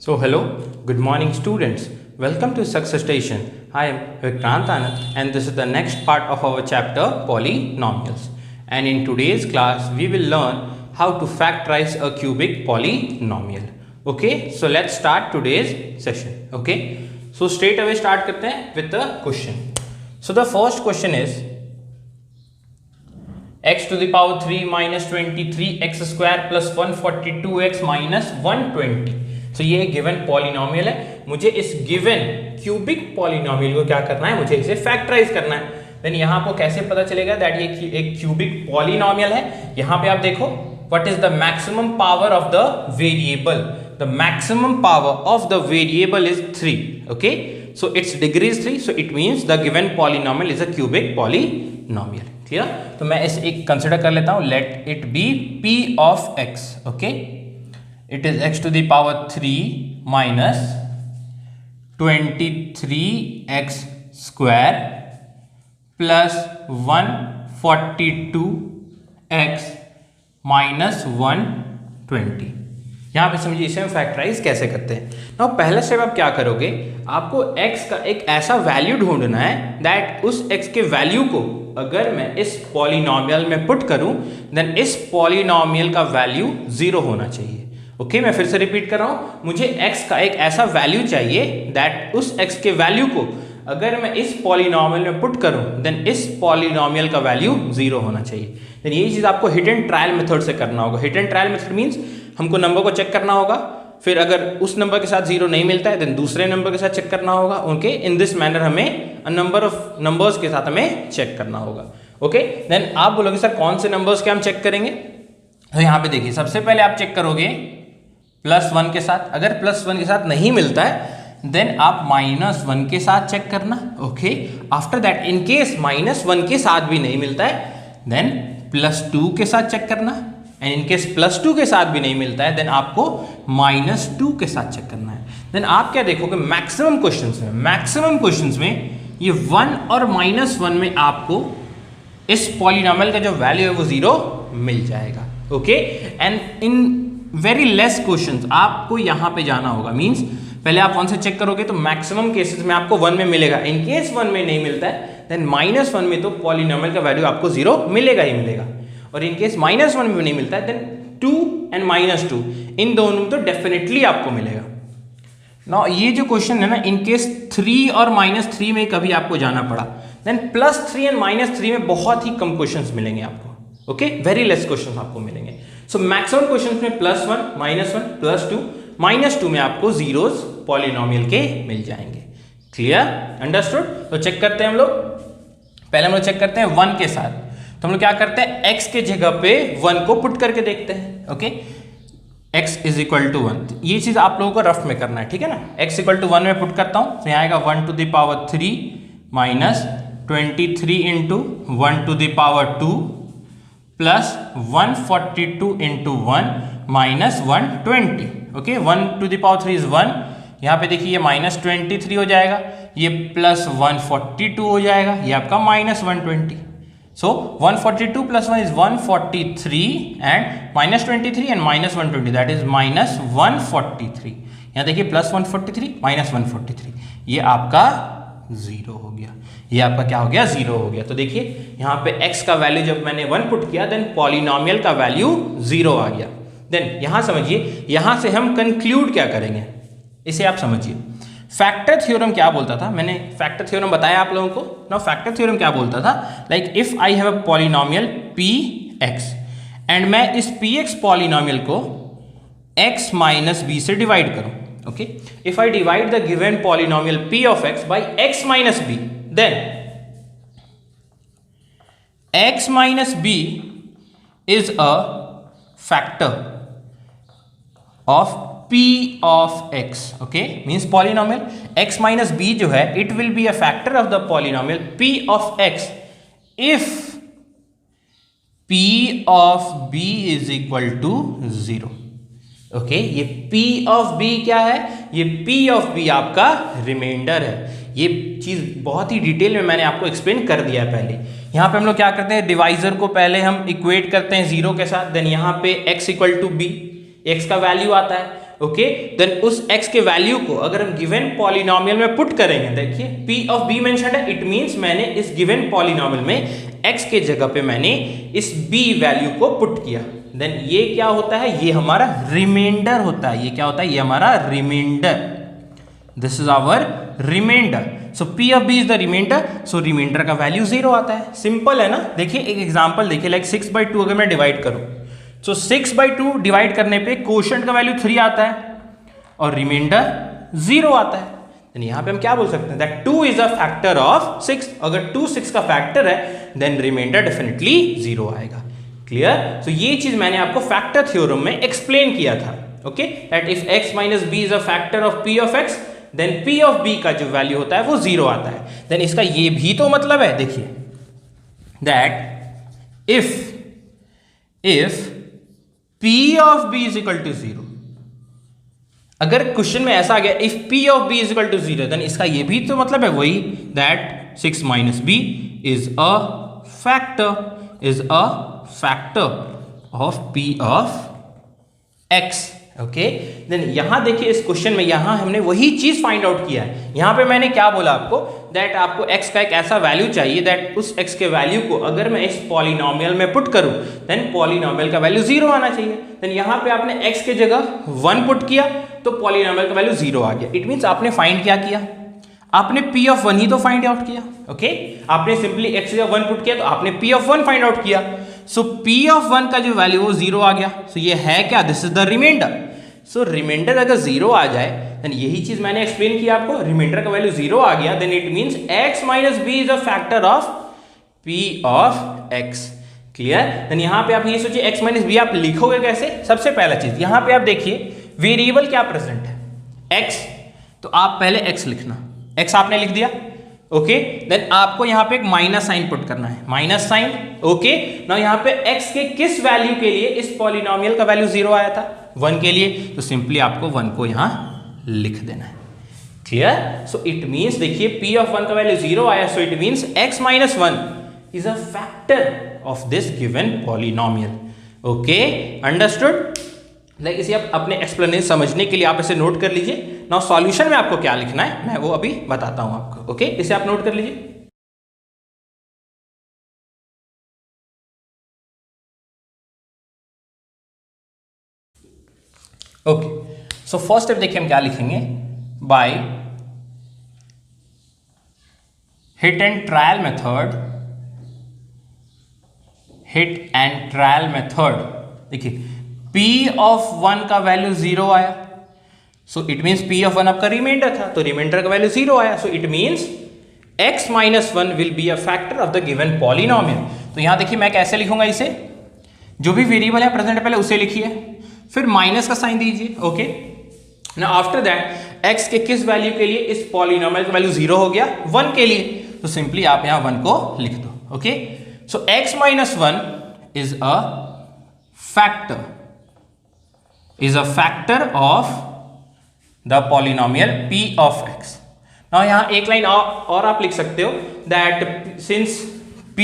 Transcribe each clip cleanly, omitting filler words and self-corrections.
So hello, good morning students. Welcome to Success Station. I am Vikrant Anand and this is the next part of our chapter polynomials. And in today's class we will learn how to factorize a cubic polynomial. Okay, so let's start today's session. Okay, so straight away start करते हैं with the question. So the first question is x to the power 3 minus 23x square plus 142x minus 120. तो ये given polynomial है, मुझे इस given cubic polynomial को क्या करना है, मुझे इसे फैक्टराइज करना है. देन यहाँ आपको कैसे पता चलेगा दैट ये एक क्यूबिक पॉलिनोमियल है. यहाँ पे आप देखो what is the maximum power of the variable. The maximum power of the variable is 3. Okay, so it's degree is 3, so it means the given polynomial is a cubic polynomial. Clear? तो मैं इसे एक consider कर लेता हूं. Let it be p of x. Okay, it is x to the power 3 minus 23x square plus 142x minus 120. यहाँ पे समझिए इसे हम फैक्टराइज कैसे करते हैं. ना पहला स्टेप आप क्या करोगे, आपको x का एक ऐसा वैल्यू ढूंढना है दैट उस x के वैल्यू को अगर मैं इस पॉलिनोमियल में पुट करूं देन इस पॉलिनोमियल का वैल्यू 0 होना चाहिए. ओके, मैं फिर से रिपीट कर रहा हूं, मुझे x का एक ऐसा वैल्यू चाहिए दैट उस x के वैल्यू को अगर मैं इस पॉलिनोमियल में पुट करूं देन इस पॉलिनोमियल का वैल्यू 0 होना चाहिए. देन यही चीज आपको हिट एंड ट्रायल मेथड से करना होगा. Hit and trial method means हमको नंबर को चेक करना होगा, फिर अगर उस नंबर के साथ 0 नहीं मिलता है देन दूसरे नंबर के साथ चेक करना होगा. ओके, इन दिस मैनर हमें अ नंबर ऑफ नंबर्स के साथ हमें चेक करना होगा. ओके, देन आप बोलोगे सर कौन से नंबर्स के हम चेक करेंगे. तो यहाँ पे देखिए सबसे पहले आप चेक करोगे +1 के साथ. अगर +1 के साथ नहीं मिलता है देन आप -1 के साथ चेक करना. Okay, after that in case -1 के साथ भी नहीं मिलता है देन +2 के साथ चेक करना. एंड इन केस +2 के साथ भी नहीं मिलता है देन आपको -2 के साथ चेक करना है. देन आप क्या देखोगे मैक्सिमम क्वेश्चंस में ये 1 और -1 में आपको इस पॉलिनोमियल का जो वैल्यू है वो 0 मिल जाएगा. Okay, and in very less questions आपको यहां पे जाना होगा. मींस पहले आप 1 से चेक करोगे तो मैक्सिमम केसेस में आपको 1 में मिलेगा. इन केस 1 में नहीं मिलता है देन -1 में तो पॉलिनोमियल का वैल्यू आपको 0 मिलेगा ही मिलेगा. और इन केस -1 में नहीं मिलता है देन 2 एंड -2 इन दोनों में तो डेफिनेटली आपको मिलेगा. ना ये जो क्वेश्चन है ना, इन केस 3 और -3 में कभी आपको जाना पड़ा देन +3 एंड -3 में बहुत ही कम क्वेश्चंस मिलेंगे आपको. ओके, वेरी लेस क्वेश्चंस आपको मिलेंगे. सो मैक्सिमम क्वेश्चंस में +1, -1, +2, -2 में आपको जीरोस पॉलिनोमियल के मिल जाएंगे. क्लियर? अंडरस्टूड? तो चेक करते हैं हम लोग. पहले हम लोग चेक करते हैं 1 के साथ. तो हम लोग क्या करते हैं, x के जगह पे 1 को पुट करके देखते हैं. Okay, x = 1. ये चीज आप लोगों को रफ में करना है, ठीक है ना. x = 1 में पुट करता हूं तो यहाँ आएगा 1 to the power 3 minus 23 into 1 to the power 2 plus 142 into 1 minus 120. Okay, 1 to the power 3 is 1. यहाँ पे देखिए ये -23 हो जाएगा, ये +142 हो जाएगा, ये आपका -120. सो 142 + 1 is 143 and -23 and -120 that is -143. यहाँ देखिए +143 -143 ये आपका 0 हो गया. ये आपका क्या हो गया, 0 हो गया. तो देखिए यहाँ पे x का वैल्यू जब मैंने 1 पुट किया देन पॉलिनोमियल का वैल्यू 0 आ गया. देन यहाँ समझिए, यहाँ से हम कंक्लूड क्या करेंगे इसे आप समझिए. फैक्टर थ्योरम क्या बोलता था, मैंने फैक्टर थ्योरम बताया आप लोगों को ना. फैक्टर थ्योरम क्या बोलता था, like if I have a polynomial px and मैं इस px पॉलिनोमियल को x - b से डिवाइड करूं. Okay, if I divide the given polynomial p of x by x - b then x - b is a factor of p of x. okay, means polynomial x minus b जो है it will be a factor of the polynomial p of x if p of b is equal to 0. Okay, ये p of b क्या है, ये p of b आपका reminder है. ये चीज बहुत ही डिटेल में मैंने आपको एक्सप्लेन कर दिया है पहले. यहाँ पे हम लोग क्या करते हैं, डिवाइजर को पहले हम इक्वेट करते हैं 0 के साथ. देन यहाँ पे x = b, x का वैल्यू आता है ओके देन उस x के वैल्यू को अगर हम गिवन पॉलिनोमियल में पुट करेंगे, देखिए p ऑफ b मेंशन है, इट मींस मैंने इस गिवन पॉलिनोमियल में x के जगह पे मैंने इस b वैल्यू को पुट किया, देन ये क्या होता है, ये हमारा रिमाइंडर होता है। ये क्या होता है, ये हमारा remainder, this is our remainder. So p of b is the remainder, so remainder का वैल्यू 0 आता है। सिंपल है ना। देखिए एक एग्जांपल देखिए, लाइक 6/2 अगर मैं डिवाइड करूं, सो 6/2 डिवाइड करने पे कोशेंट का वैल्यू 3 आता है और रिमाइंडर 0 आता है। देन यहां पे हम क्या बोल सकते हैं, that 2 is a factor of 6। अगर 2 6 का फैक्टर है देन रिमाइंडर डेफिनेटली 0 आएगा। क्लियर। सो ये चीज मैंने आपको फैक्टर थ्योरम में एक्सप्लेन किया था। Okay, that if x minus b is a factor of p of x, then p of b का जो वैल्यू होता है वो 0 आता है। देन इसका ये भी तो मतलब है, देखिए that if p of b is equal to 0, अगर क्वेश्चन में ऐसा आ गया if p of b is equal to 0, then इसका ये भी तो मतलब है वही, that 6 minus b is a factor of p of x। Okay, then यहां देखिए इस क्वेश्चन में यहां हमने वही चीज फाइंड आउट किया है। यहां पे मैंने क्या बोला आपको, दैट आपको x का एक ऐसा वैल्यू चाहिए दैट उस x के वैल्यू को अगर मैं इस पॉलिनोमियल में पुट करूं देन पॉलिनोमियल का वैल्यू 0 आना चाहिए। देन यहां पे आपने x के जगह 1 पुट किया तो पॉलिनोमियल का वैल्यू 0 आ गया। इट मींस आपने फाइंड क्या किया, आपने p ऑफ 1 ही तो फाइंड आउट किया। ओके, आपने सिंपली x जगह 1 पुट किया तो आपने p ऑफ 1 फाइंड आउट किया। सो p ऑफ 1 का जो वैल्यू वो 0 आ गया। सो ये है क्या, this is the remainder. So remainder अगर 0 आ जाए देन यही चीज मैंने एक्सप्लेन किया आपको, रिमाइंडर का वैल्यू 0 आ गया then it means x minus b is a factor of p of x। Clear. Then यहां पे आप ये सोचिए x माइनस b आप लिखोगे कैसे। सबसे पहला चीज यहां पे आप देखिए वेरिएबल क्या प्रेजेंट है, x, तो आप पहले x लिखना, x आपने लिख दिया। ओके, देन आपको यहां पे एक माइनस साइन पुट करना है, माइनस साइन। ओके, नाउ यहां पे x के किस वैल्यू के लिए इस पॉलिनोमियल का वैल्यू 0 आया था, 1 के लिए, तो सिंपली आपको 1 को यहां लिख देना है। क्लियर। सो इट मींस देखिए p ऑफ 1 का वैल्यू 0 आया, so it means x minus 1 is a factor of this given polynomial. Okay, understood. Like इसे आप अपने एक्सप्लेनेशन समझने के लिए आप इसे नोट कर लीजिए। नाउ सॉल्यूशन में आपको क्या लिखना है मैं वो अभी बताता हूं आपको। ओके, इसे आप नोट कर लीजिए। ओके, सो फर्स्ट स्टेप देखिए हम क्या लिखेंगे, by hit and trial method, देखिए p ऑफ 1 का वैल्यू 0 आया, so it means p of 1 आपका रिमाइंडर था तो रिमाइंडर का वैल्यू 0 आया, so it means x minus 1 will be a factor of the given polynomial. तो यहां देखिए मैं कैसे लिखूंगा इसे, जो भी वेरिएबल है प्रेजेंट पहले उसे लिखिए, फिर माइनस का साइन दीजिए। Okay, now after that x के किस वैल्यू के लिए इस पॉलिनोमियल का वैल्यू 0 हो गया, 1 के लिए, तो सिंपली आप यहां 1 को लिख दो। Okay, so x minus 1 is a factor of the polynomial p of x। Now यहां एक लाइन और आप लिख सकते हो, that since p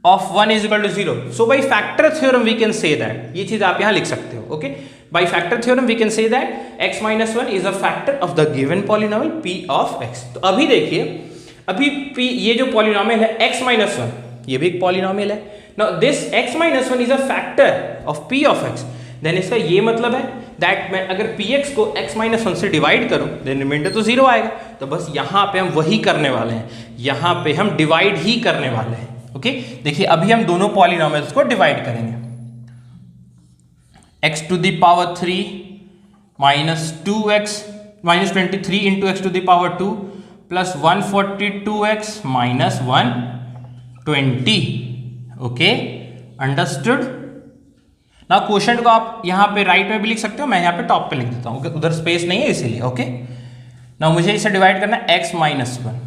of 1 is equal to 0, so by factor theorem we can say that, ये चीज आप यहां लिख सकते हो। Okay, by factor theorem we can say that x minus 1 is a factor of the given polynomial p of x। तो अभी देखिए, अभी p ये जो पॉलिनोमियल है x minus 1, ये भी एक पॉलिनोमियल है। now this x minus 1 is a factor of p of x, then इसका ये मतलब है दैट मैं अगर px को x minus 1 से डिवाइड करूं देन रिमाइंडर तो 0 आएगा। तो बस यहां पे हम वही करने वाले हैं, यहां पे हम डिवाइड ही करने वाले हैं। ओके, देखिए अभी हम दोनों पॉलिनोमियल्स को डिवाइड करेंगे, x to the power 3 minus 2x minus 23 into x to the power 2 plus 142x minus 120। Okay, understood. ना क्वोशंट को आप यहाँ पे राइट में भी लिख सकते हो, मैं यहाँ पे टॉप पे लिख देता हूँ, उधर स्पेस नहीं है इसीलिए। ओके, ना मुझे इसे डिवाइड करना है x माइनस 1।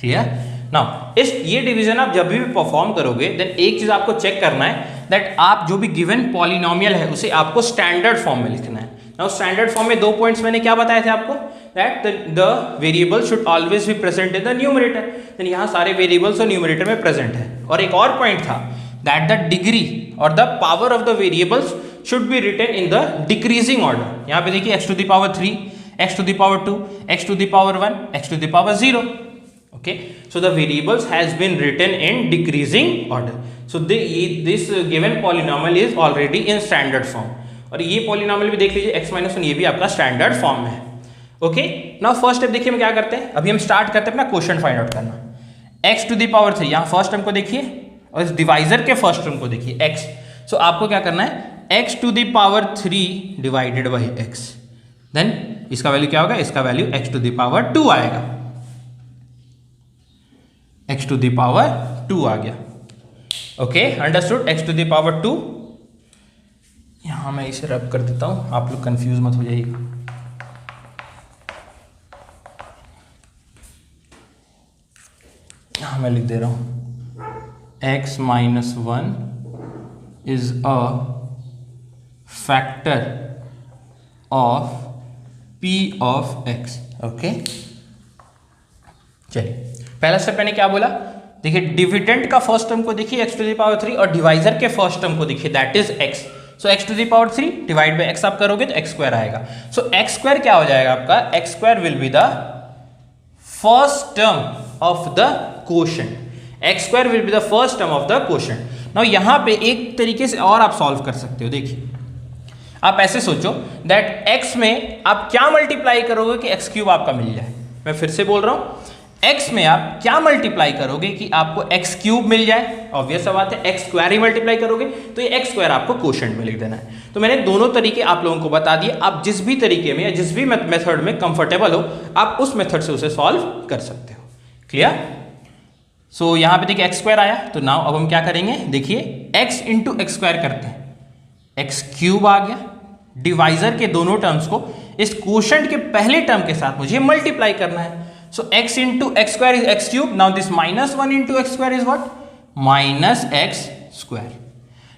क्लियर। नाउ इस ये डिवीजन आप जब भी परफॉर्म करोगे देन एक चीज आपको चेक करना है दैट आप जो भी गिवन पॉलिनोमियल है उसे आपको स्टैंडर्ड फॉर्म में लिखना है। नाउ स्टैंडर्ड फॉर्म में 2 पॉइंट्स मैंने क्या बताए थे आपको, that the variable should always be present in the numerator. Then यहाँ सारे वेरिएबल्स और न्यूमरेटर में प्रेजेंट है। और एक और पॉइंट था दैट द डिग्री और the power of the variables should be written in the decreasing order. यहाँ पे देखिए x to the power 3, x to the power 2, x to the power 1, x to the power 0. Okay, so the variables has been written in decreasing order. So this given polynomial is already in standard form. और ये polynomial भी देख लीजिए x minus 1, ये भी आपका standard form में है. ओके, नाउ फर्स्ट स्टेप देखिए हम क्या करते हैं. अभी हम स्टार्ट करते हैं अपना क्वेश्चन फाइंड आउट करना. x टू द पावर 3, यहाँ फर्स्ट टर्म को देखिए और इस डिवाइजर के फर्स्ट टर्म को देखिए x. सो आपको क्या करना है, x to the power 3 divided by x. Then इसका वैल्यू क्या होगा, इसका value x to the power 2 आएगा. x टू द पावर 2 आ गया. Okay, understood. x to the power 2. यहां मैं इसे रब कर देता हूं, आप लोग कंफ्यूज मत हो जाइएगा. मैं लिख दे रहा हूं x minus 1 is a factor of p of x. Okay, चलिए पहला स्टेप मैंने क्या बोला, देखिए डिविडेंड का फर्स्ट टर्म को देखिए x टू द पावर 3 और डिवाइजर के फर्स्ट टर्म को देखिए that is x. So x to the power 3 divide by x आप करोगे तो x स्क्वायर आएगा. सो x स्क्वायर क्या हो जाएगा आपका, x square will be the first term of the quotient. x square will be the first term of the quotient. Now यहां पे एक तरीके से और आप सॉल्व कर सकते हो. देखिए आप ऐसे सोचो दैट x में आप क्या मल्टीप्लाई करोगे कि x क्यूब आपका मिल जाए. मैं फिर से बोल रहा हूं, x में आप क्या मल्टीप्लाई करोगे कि आपको x क्यूब मिल जाए. ऑब्वियस बात है, x स्क्वायर ही मल्टीप्लाई करोगे तो ये x स्क्वायर आपको क्वोशंट में लिख देना है. तो मैंने दोनों तरीके आप लोगों को बता दिए. आप जिस भी तरीके में या जिस भी मेथड में कंफर्टेबल हो आप उस मेथड से उसे सॉल्व कर सकते हो. क्लियर. सो यहाँ पे देखिए x स्क्वायर आया. तो नाउ अब हम क्या करेंगे, देखिए x इंटू एक्स स्क्वायर करते हैं. x क्यूब आ गया. डिवाइजर के दोनों टर्म्स को इस क्वोशंट के पहले टर्म के साथ मुझे मल्टीप्लाई करना है. सो x into x square is x cube. Now this minus 1 into x square is what, minus x square.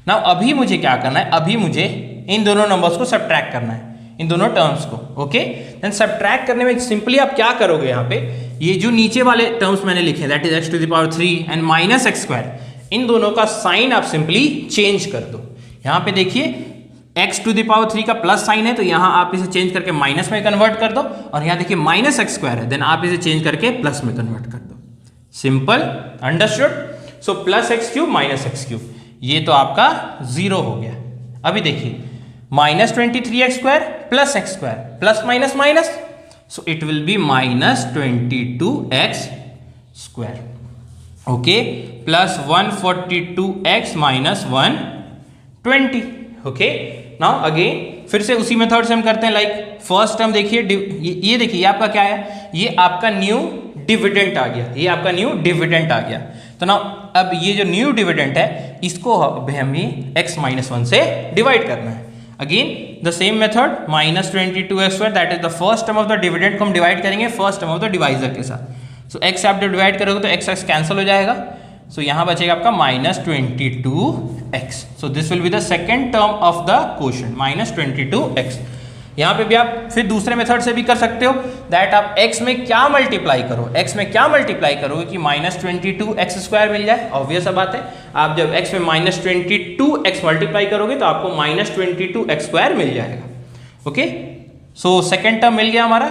Now अभी मुझे क्या करना है, अभी मुझे इन दोनों नंबर्स को सब्ट्रैक्ट करना है, इन दोनों टर्म्स को. ओके, देन सब्ट्रैक्ट करने में सिंपली आप क्या करोगे, यहाँ पे ये जो नीचे वाले टर्म्स मैंने लिखे that is x to the power 3 and minus x square, इन दोनों का साइन आप सिंपली चेंज कर दो. यहाँ पे देखिए x टू द पावर 3 का प्लस साइन है तो यहाँ आप इसे चेंज करके माइनस में कन्वर्ट कर दो. और यहाँ देखिए माइनस एक्स स्क्वायर है, देन आप इसे चेंज करके प्लस में कन्वर्ट कर दो. Simple, understood. So plus x cube minus x cube, ये तो आपका 0 हो गया. अभी देखिए minus 23x square plus x square plus minus minus, so it will be minus 22x square. Okay, plus 142x minus 120. Okay, now again फिर से उसी मेथड से हम करते हैं. लाइक फर्स्ट टर्म देखिए, ये देखिए ये आपका क्या है, ये आपका न्यू डिविडेंट आ गया. ये आपका न्यू डिविडेंट आ गया. तो नाउ अब ये जो न्यू डिविडेंट है इसको हमें x माइनस 1 से डिवाइड करना है. Again the same method, minus 22x square that is the first term of the dividend को हम डिवाइड करेंगे first term of the divisor के साथ. सो x आप डिवाइड करोगे तो x कैंसिल हो जाएगा. सो यहाँ बचेगा आपका minus 22x. So this will be the second term of the quotient, minus 22x. यहाँ पे भी आप फिर दूसरे मेथड से भी कर सकते हो दैट आप x में क्या मल्टीप्लाई करो, x में क्या मल्टीप्लाई करोगे कि माइनस 22x स्क्वायर मिल जाए. ऑब्वियस बात है, आप जब x में माइनस 22x मल्टीप्लाई करोगे तो आपको माइनस 22x स्क्वायर मिल जाएगा. ओके, सो सेकेंड टर्म मिल गया हमारा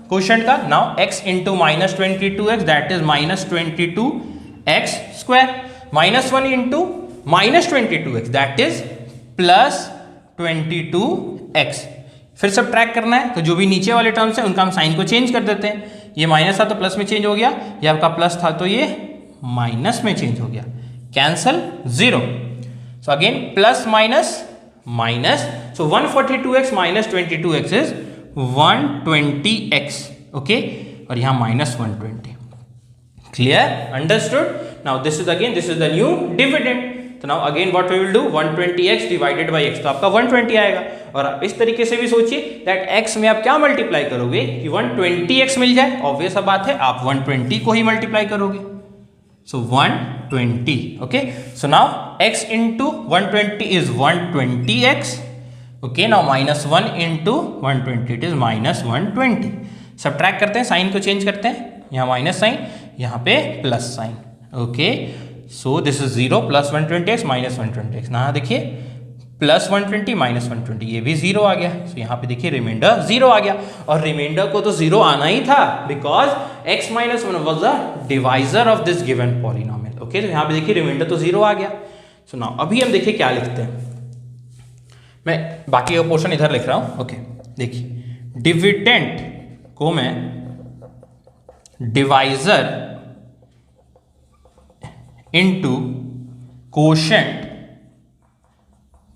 क्वोशंट का. Now x into minus 22x that is minus 22x square, minus 1 into minus 22x that is plus 22x. फिर सब ट्रैक करना है तो जो भी नीचे वाले टर्म्स हैं उनका हम साइन को चेंज कर देते हैं. ये माइनस था तो प्लस में चेंज हो गया, ये आपका प्लस था तो ये माइनस में चेंज हो गया. Cancel, 0. So again plus minus minus, so 142x minus 22x is 120x. Okay, और यहाँ minus 120. Clear, understood. Now this is again this is the new dividend. तो now again what we will do, 120x divided by x, तो आपका 120 आएगा. और आप इस तरीके से भी सोचिए दैट x में आप क्या मल्टीप्लाई करोगे कि 120x मिल जाए. ऑब्वियस बात है, आप 120 को ही मल्टीप्लाई करोगे. सो 120. Okay, so now x into 120 is 120x. Okay, now minus 1 into 120 it is minus 120. Subtract करते हैं, साइन को चेंज करते हैं. यहाँ माइनस साइन, यहाँ पे plus sign. Okay, so this is 0 plus 120x minus 120x. ना देखिए प्लस 120 माइनस 120, ये भी 0 आ गया। तो यहाँ पे देखिए रिमाइंडर 0 आ गया, और रिमाइंडर को तो 0 आना ही था because x minus 1 was the divisor of this given polynomial. Okay, तो यहाँ पे देखिए रिमाइंडर तो 0 आ गया। सो नाउ अभी हम देखिए क्या लिखते हैं, मैं बाकी का पोर्शन इधर लिख रहा हूँ। ओके, देखिए डिविडेंड को मैं divisor into quotient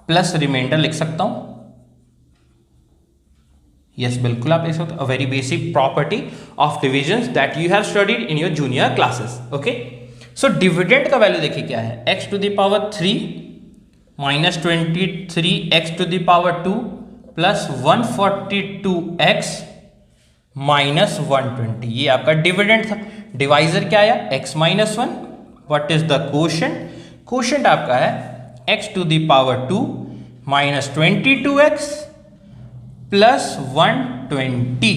plus remainder लिख सकता हूं। यस, बिल्कुल आप लिख सकते हो। A very basic property of division that you have studied in your junior classes. Okay, so dividend का वैल्यू देखिए क्या है, x to the power 3 minus 23 x to the power 2 plus 142x minus 120, ये आपका डिविडेंड था। Divisor क्या आया, x minus 1। What is the quotient, quotient आपका है x to the power 2 minus 22x plus 120,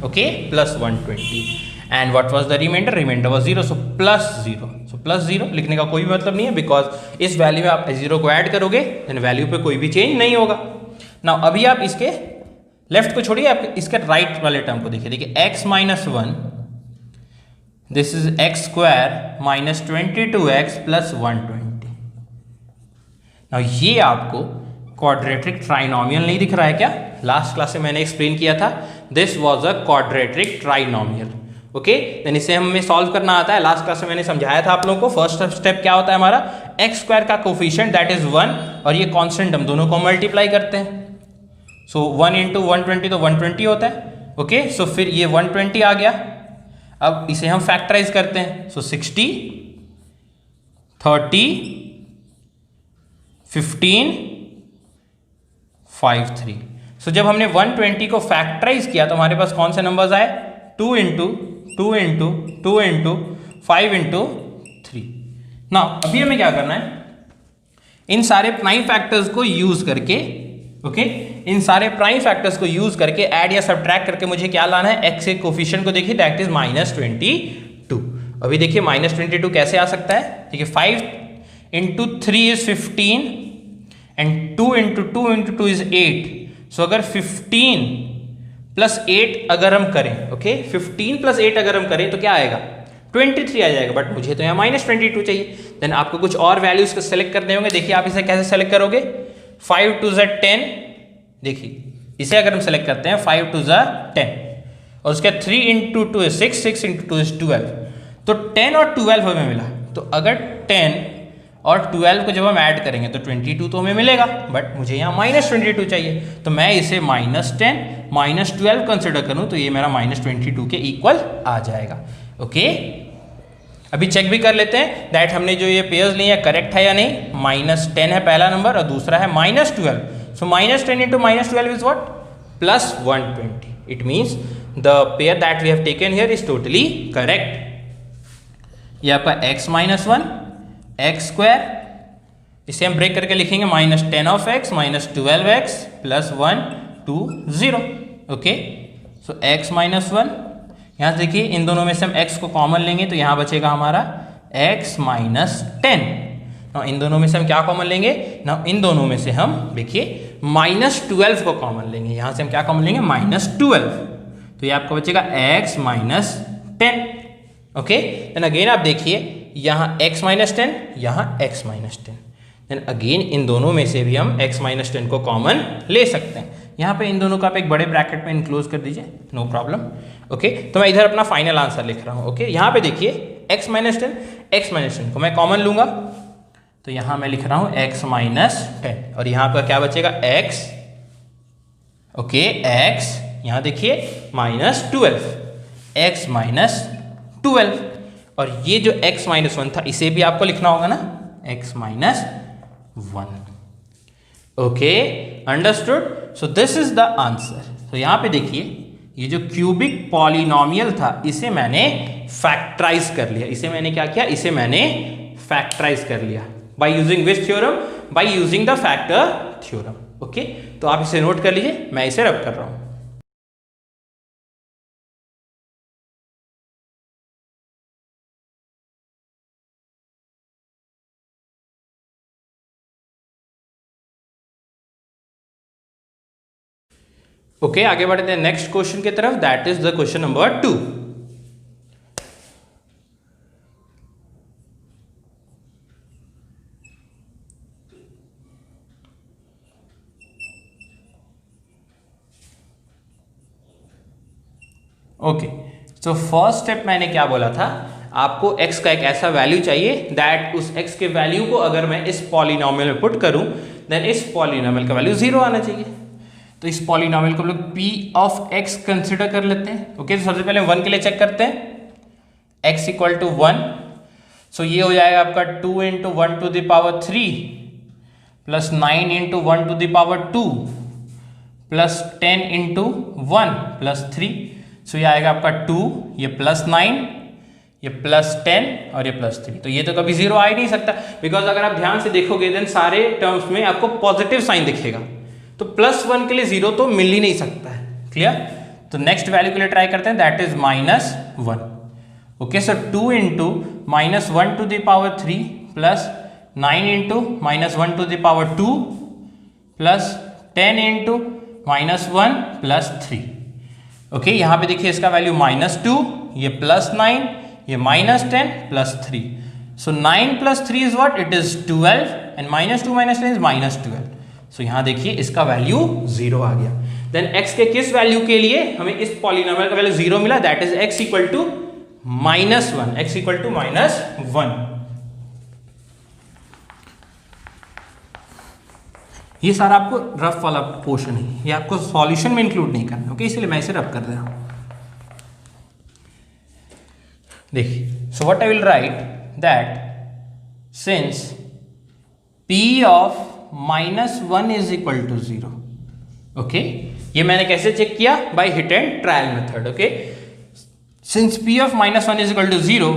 okay, plus 120। And what was the remainder, remainder was 0, so plus 0। So plus 0 लिखने का कोई मतलब नहीं है बिकॉज इस वैल्यू में आप 0 को ऐड करोगे देन वैल्यू पे कोई भी चेंज नहीं होगा। नाउ अभी आप इसके लेफ्ट को छोड़िए, आप इसके राइट वाले टर्म को देखिए। देखिए x minus 1, this is x square minus 22x plus 120। Now ये आपको क्वाड्रेटिक ट्राइनोमियल नहीं दिख रहा है क्या? लास्ट क्लास में मैंने एक्सप्लेन किया था, this was a quadratic trinomial. Okay, then इसे हमें सॉल्व करना आता है। लास्ट क्लास में मैंने समझाया था आप लोगों को, फर्स्ट स्टेप क्या होता है हमारा, एक्स स्क्वायर का कोफिशिएंट दैट इज 1 और ये कांस्टेंट हम दोनों को मल्टीप्लाई करते हैं। सो 1 इंटू 120 तो 120 होता है। ओके, सो फिर ये 120 आ गया। अब इसे हम फैक्टराइज करते हैं। सो 60, 30, 15, 5, 3। सो जब हमने 120 को फैक्टराइज किया तो हमारे पास कौन से नंबर्स आए, 2 इंटू 2 इंटू 2 इंटू 5 इंटू 3। ना अभी हमें क्या करना है, इन सारे प्राइम फैक्टर्स को यूज करके, ओके, इन सारे प्राइम फैक्टर्स को यूज करके ऐड या सब्ट्रैक्ट करके मुझे क्या लाना है, एक्स के कोफिशिएंट को देखिए दैट इज -22। अभी देखिए -22 कैसे आ सकता है, ठीक है, 5 into 3 is 15 and 2 into 2 into 2 is 8। सो अगर 15 प्लस 8 अगर हम करें, ओके, 15 प्लस 8 अगर हम करें तो क्या आएगा, 23 आ जाएगा। बट मुझे तो यहाँ -22 चाहिए। देन आपको कुछ और वैल्यूज को सेलेक्ट करने होंगे। देखिए आप इसे कैसे सेलेक्ट करोगे, 5 टू ज़ 10, देखिए इसे अगर हम सेलेक्ट करते हैं 5 टू ज़ 10 और उसके 3 इंटू 2 इज 6, 6 इंटू 2 इज 12। तो 10 और 12 हमें मिला। तो अगर 10 और 12 को जब हम ऐड करेंगे तो 22 तो हमें मिलेगा, बट मुझे यहाँ -22 चाहिए। तो मैं इसे -10 -12 कंसिडर करूँ तो ये मेरा -22 के इक्वल आ जाएगा। ओके, अभी चेक भी कर लेते हैं दैट हमने जो ये पेयर्स लिए हैं करेक्ट है या नहीं। -10 है पहला नंबर और दूसरा है -12। So -10 into -12 is what, plus 120। It means the pair that we have taken here is totally correct. ये आपका x माइनस 1 एक्स स्क्वायर, इसे हम ब्रेक करके लिखेंगे -10 of x minus 12x plus 120। Okay, so x minus 1, यहाँ से देखिए इन दोनों में से हम x को कॉमन लेंगे तो यहाँ बचेगा हमारा x माइनस 10। ना इन दोनों में से हम क्या कॉमन लेंगे ना, इन दोनों में से हम देखिए -12 को कॉमन लेंगे। यहाँ से हम क्या कॉमन लेंगे, -12। तो ये आपको बचेगा x minus 10। Okay, then again आप देखिए यहाँ x माइनस 10, यहाँ x माइनस 10। देन अगेन इन दोनों में से भी हम x माइनस 10 को कॉमन ले सकते हैं। यहाँ पे इन दोनों को आप एक बड़े ब्रैकेट में इनक्लोज कर दीजिए, नो प्रॉब्लम। ओके, तो मैं इधर अपना फाइनल आंसर लिख रहा हूँ। ओके, यहाँ पे देखिए x माइनस 10 को मैं कॉमन लूंगा तो यहाँ मैं लिख रहा हूँ x माइनस 10 और यहाँ पर क्या बचेगा x। ओके, x यहाँ देखिए -12, x माइनस 12 और ये जो x माइनस 1 था इसे भी आपको लिखना होगा ना, x minus 1। Okay, understood. So this is the answer. तो यहाँ पे देखिए ये जो क्यूबिक पॉलिनोमियल था इसे मैंने फैक्टराइज कर लिया। इसे मैंने क्या किया, इसे मैंने फैक्टराइज कर लिया by using which theorem, by using the factor theorem. Okay, तो आप इसे नोट कर लीजिए, मैं इसे रब कर रहा हूं। ओके, आगे बढ़ते हैं नेक्स्ट क्वेश्चन की तरफ, that is the question number 2। Okay, so first step मैंने क्या बोला था, आपको x का एक ऐसा वैल्यू चाहिए दैट उस x के वैल्यू को अगर मैं इस पॉलिनॉमियल में पुट करूं देन इस पॉलिनॉमियल का वैल्यू 0 आना चाहिए। तो इस पॉलिनॉमियल को हम लोग p ऑफ x कंसिडर कर लेते हैं। ओके, तो सबसे पहले 1 के लिए चेक करते हैं, x इक्वल टू 1, सो ये हो जाएगा आपका 2 into 1 to the power 3 plus 9 into 1 to the power 2 plus 10 into 1 plus 3। So ये आएगा आपका 2, ये प्लस 9, ये प्लस 10 और ये प्लस 3। तो ये तो कभी 0 आ ही नहीं सकता, बिकॉज अगर आप ध्यान से देखोगे देन सारे टर्म्स में आपको पॉजिटिव साइन दिखेगा, तो प्लस 1 के लिए 0 तो मिल ही नहीं सकता है। क्लियर? तो नेक्स्ट वैल्यू के लिए ट्राई करते हैं, that is -1। Okay, so 2 into -1 to the power 3 plus 9 into -1 to the power 2 plus 10 into -1 plus 3। Okay, यहाँ पे देखिए इसका वैल्यू -2, ये +9, ये -10 plus 3। So 9 plus 3 is what? It is 12 and -2 -10 is -12। सो यहाँ देखिए इसका वैल्यू 0 आ गया। देन x के किस वैल्यू के लिए हमें इस पॉलिनॉमियल का वैल्यू 0 मिला? That is x equal to -1, x equal to -1। ये सारा आपको रफ वाला पोर्शन है, ये आपको सॉल्यूशन में इंक्लूड नहीं करना। ओके, इसलिए मैं इसे रफ कर रहा हूं। देखिए, so what I will write that since p of -1 is equal to 0। Okay, ये मैंने कैसे चेक किया? By hit and trial method. Okay, since p of -1 is equal to 0,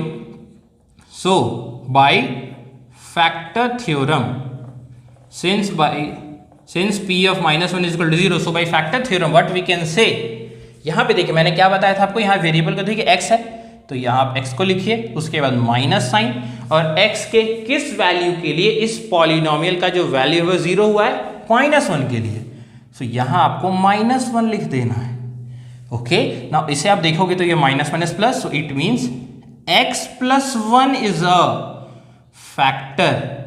so by factor theorem, since p of -1 is equal to 0, so by factor theorem what we can say, यहाँ पे देखिए मैंने क्या बताया था आपको, यहाँ वेरिएबल को देखिए x है, तो यहाँ आप x को लिखिए, उसके बाद माइनस साइन, और x के किस वैल्यू के लिए इस पॉलिनॉमियल का जो वैल्यू है 0 हुआ है? -1 के लिए। सो यहाँ आपको -1 लिख देना है। ओके, नाउ इसे आप देखोगे तो ये minus plus, so it means x plus 1 is a factor,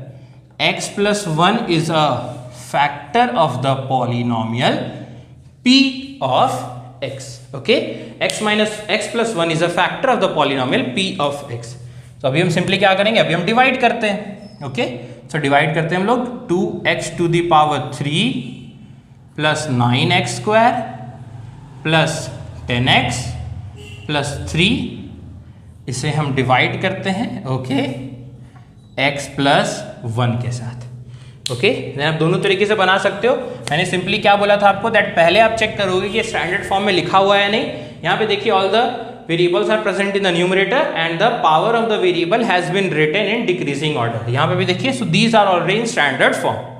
x plus 1 is a factor of the polynomial p of x. Okay, x plus 1 is a factor of the polynomial p of x. तो अभी हम simply क्या करेंगे? अभी हम divide करते हैं। Okay, so divide करते हैं हम लोग 2x to the power 3 plus 9x square plus 10x plus 3, इसे हम डिवाइड करते हैं। ओके, x प्लस 1 के साथ। ओके, आप दोनों तरीके से बना सकते हो। मैंने सिंपली क्या बोला था आपको, दैट पहले आप चेक करोगे कि स्टैंडर्ड फॉर्म में लिखा हुआ है या नहीं। यहाँ पे देखिए all the variables are present in the numerator and the power of the variable has been written in decreasing order. यहाँ पे भी देखिए, so these are already in standard form.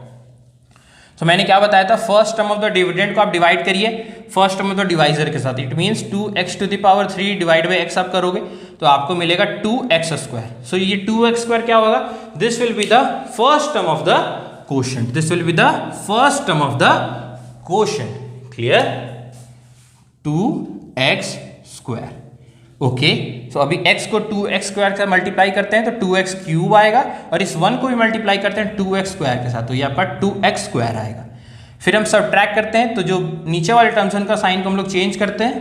तो मैंने क्या बताया था, first term of the dividend को आप डिवाइड करिए first term of the divisor के साथ। It means 2x to the power 3 divide by x आप करोगे तो आपको मिलेगा 2x स्क्वायर। सो ये 2x स्क्वायर क्या होगा? This will be the first term of the quotient, this will be the first term of the quotient. Clear? 2x square. Okay, so अभी x को 2x स्क्वायर से मल्टीप्लाई करते हैं तो 2x cube आएगा, और इस 1 को भी मल्टीप्लाई करते हैं 2x स्क्वायर के साथ, तो ये आपका 2x स्क्वायर आएगा। फिर हम सब्ट्रैक्ट करते हैं, तो जो नीचे वाले टर्म्स उनका साइन को हम लोग चेंज करते हैं।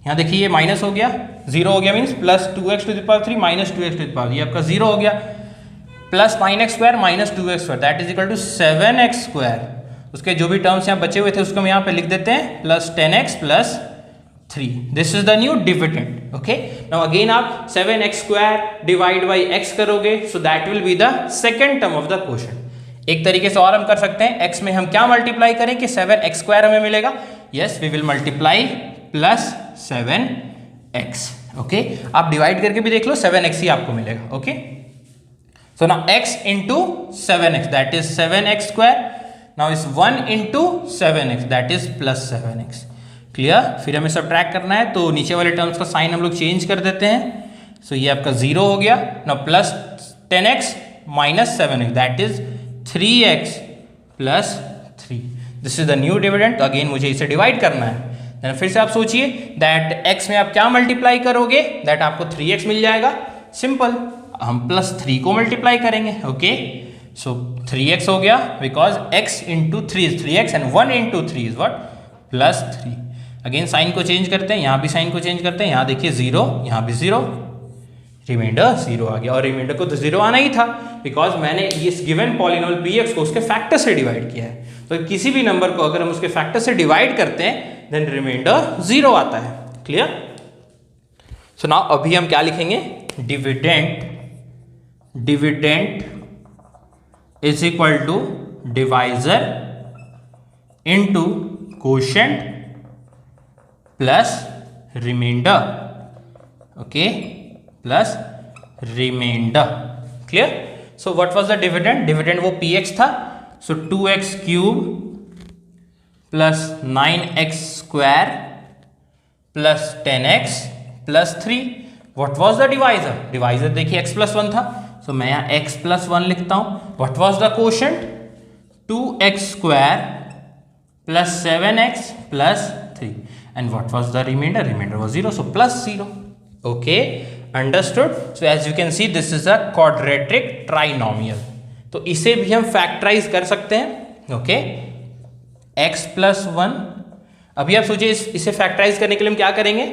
यहाँ देखिए ये माइनस हो गया, 0 हो गया, means plus 2x to the power 3 minus 2x to the power, ये आपका 0 हो गया, plus 9x square minus 2x square that is equal to 7x square. उसके जो भी टर्म्स यहाँ बचे हुए थे उसको हम यहाँ पे लिख देते हैं plus 10x plus 3। This is the new dividend. Okay, now again आप 7x square divide by x करोगे, so that will be the second term of the quotient. एक तरीके से और हम कर सकते हैं, x में हम क्या मल्टीप्लाई करें कि 7x स्क्वायर हमें मिलेगा? Yes, we will multiply plus 7x। Okay, आप डिवाइड करके भी देख लो, 7x ही आपको मिलेगा। Okay, so now x into 7x that is 7x square, now is 1 into 7x that is plus 7x। Clear? फिर हमें सब्ट्रैक्ट करना है, तो नीचे वाले टर्म्स का साइन हम लोग चेंज कर देते हैं। सो ये आपका 0 हो गया, now plus 10x minus 7x that is 3x plus 3। This is the new dividend, तो अगेन मुझे इसे डिवाइड करना है। देन फिर से आप सोचिए दैट x में आप क्या मल्टीप्लाई करोगे, दैट आपको 3x मिल जाएगा। सिंपल, हम +3 को मल्टीप्लाई करेंगे। ओके, सो 3x हो गया because x into 3 is 3x and 1 into 3 is what +3। Again sine को चेंज करते हैं, यहाँ भी साइन को चेंज करते हैं, यहाँ देखिए 0, यहाँ भी 0, रिमाइंडर 0 आ गया। और रिमाइंडर को तो 0 आना ही था बिकॉज मैंने इस गिवन पॉलिनोमियल px को उसके फैक्टर से डिवाइड किया है। तो किसी भी नंबर को अगर हम उसके फैक्टर से डिवाइड करते हैं देन रिमाइंडर 0 आता है। क्लियर? सो नाउ अभी हम क्या लिखेंगे, dividend is equal to divisor into quotient plus remainder. Okay, plus remainder. Clear? So what was the dividend? Dividend वो px था, so 2x cube plus 9x square plus 10x plus 3। What was the divisor? Divisor देखिए x plus 1 था, सो मैं यहाँ x plus 1 लिखता हूँ। What was the quotient? 2x square plus 7x plus 3 and what was the remainder? Remainder was 0, so +0। Okay, understood? So as you can see this is a quadratic trinomial. तो इसे भी हम factorise कर सकते हैं। Okay, x plus 1। अभी आप सोचिए इसे फैक्टराइज करने के लिए हम क्या करेंगे,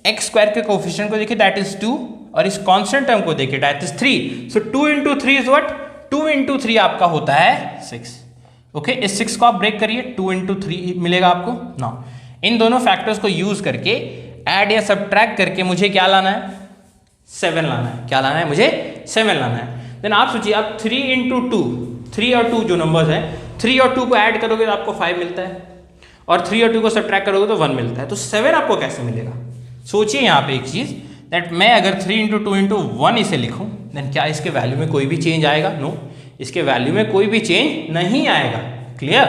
x स्क्वायर के कोफिशिएंट को देखिए दैट इज 2 और इस कांस्टेंट टर्म को देखिए that is 3। So 2 into 3 is what? 2 into 3 आपका होता है 6। ओके, इस 6 को आप ब्रेक करिए, 2 इंटू 3 मिलेगा आपको। नाउ इन दोनों फैक्टर्स को यूज करके ऐड या सब्ट्रैक्ट करके मुझे क्या लाना है, 7 लाना है। क्या लाना है मुझे? 7 लाना है। देन आप सोचिए आप 3 इंटू 2, 3 और 2 जो नंबर्स हैं, 3 और 2 को ऐड करोगे तो आपको 5 मिलता है और 3 और 2 को सब्ट्रैक्ट करोगे तो 1 मिलता है। तो 7 आपको कैसे मिलेगा? सोचिए यहाँ पे एक चीज दैट मैं अगर 3 इंटू 2 इंटू 1 इसे लिखूँ देन क्या इसके वैल्यू में कोई भी चेंज आएगा? नो, इसके वैल्यू में कोई भी चेंज नहीं आएगा। क्लियर?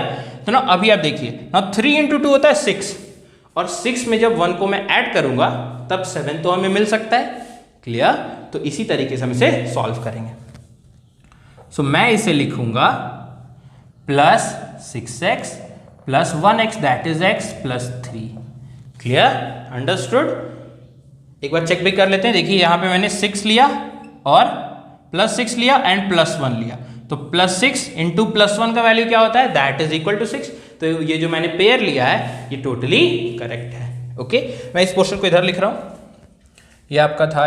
तो ना अभी आप देखिए ना 3 इंटू 2 होता है 6 और 6 में जब 1 को मैं ऐड करूंगा तब 7 तो हमें मिल सकता है। क्लियर? तो इसी तरीके से हम इसे सॉल्व करेंगे। सो मैं इसे लिखूंगा plus 6x plus 1x that is x plus 3। Clear? Understood? एक बार चेक भी कर लेते हैं। देखिए यहाँ पे मैंने 6 लिया और प्लस 6 लिया एंड प्लस 1 लिया, तो प्लस 6 इंटू प्लस 1 का वैल्यू क्या होता है? That is equal to 6। तो ये जो मैंने पेयर लिया है ये टोटली करेक्ट है। ओके, मैं इस पोर्शन को इधर लिख रहा हूँ, ये आपका था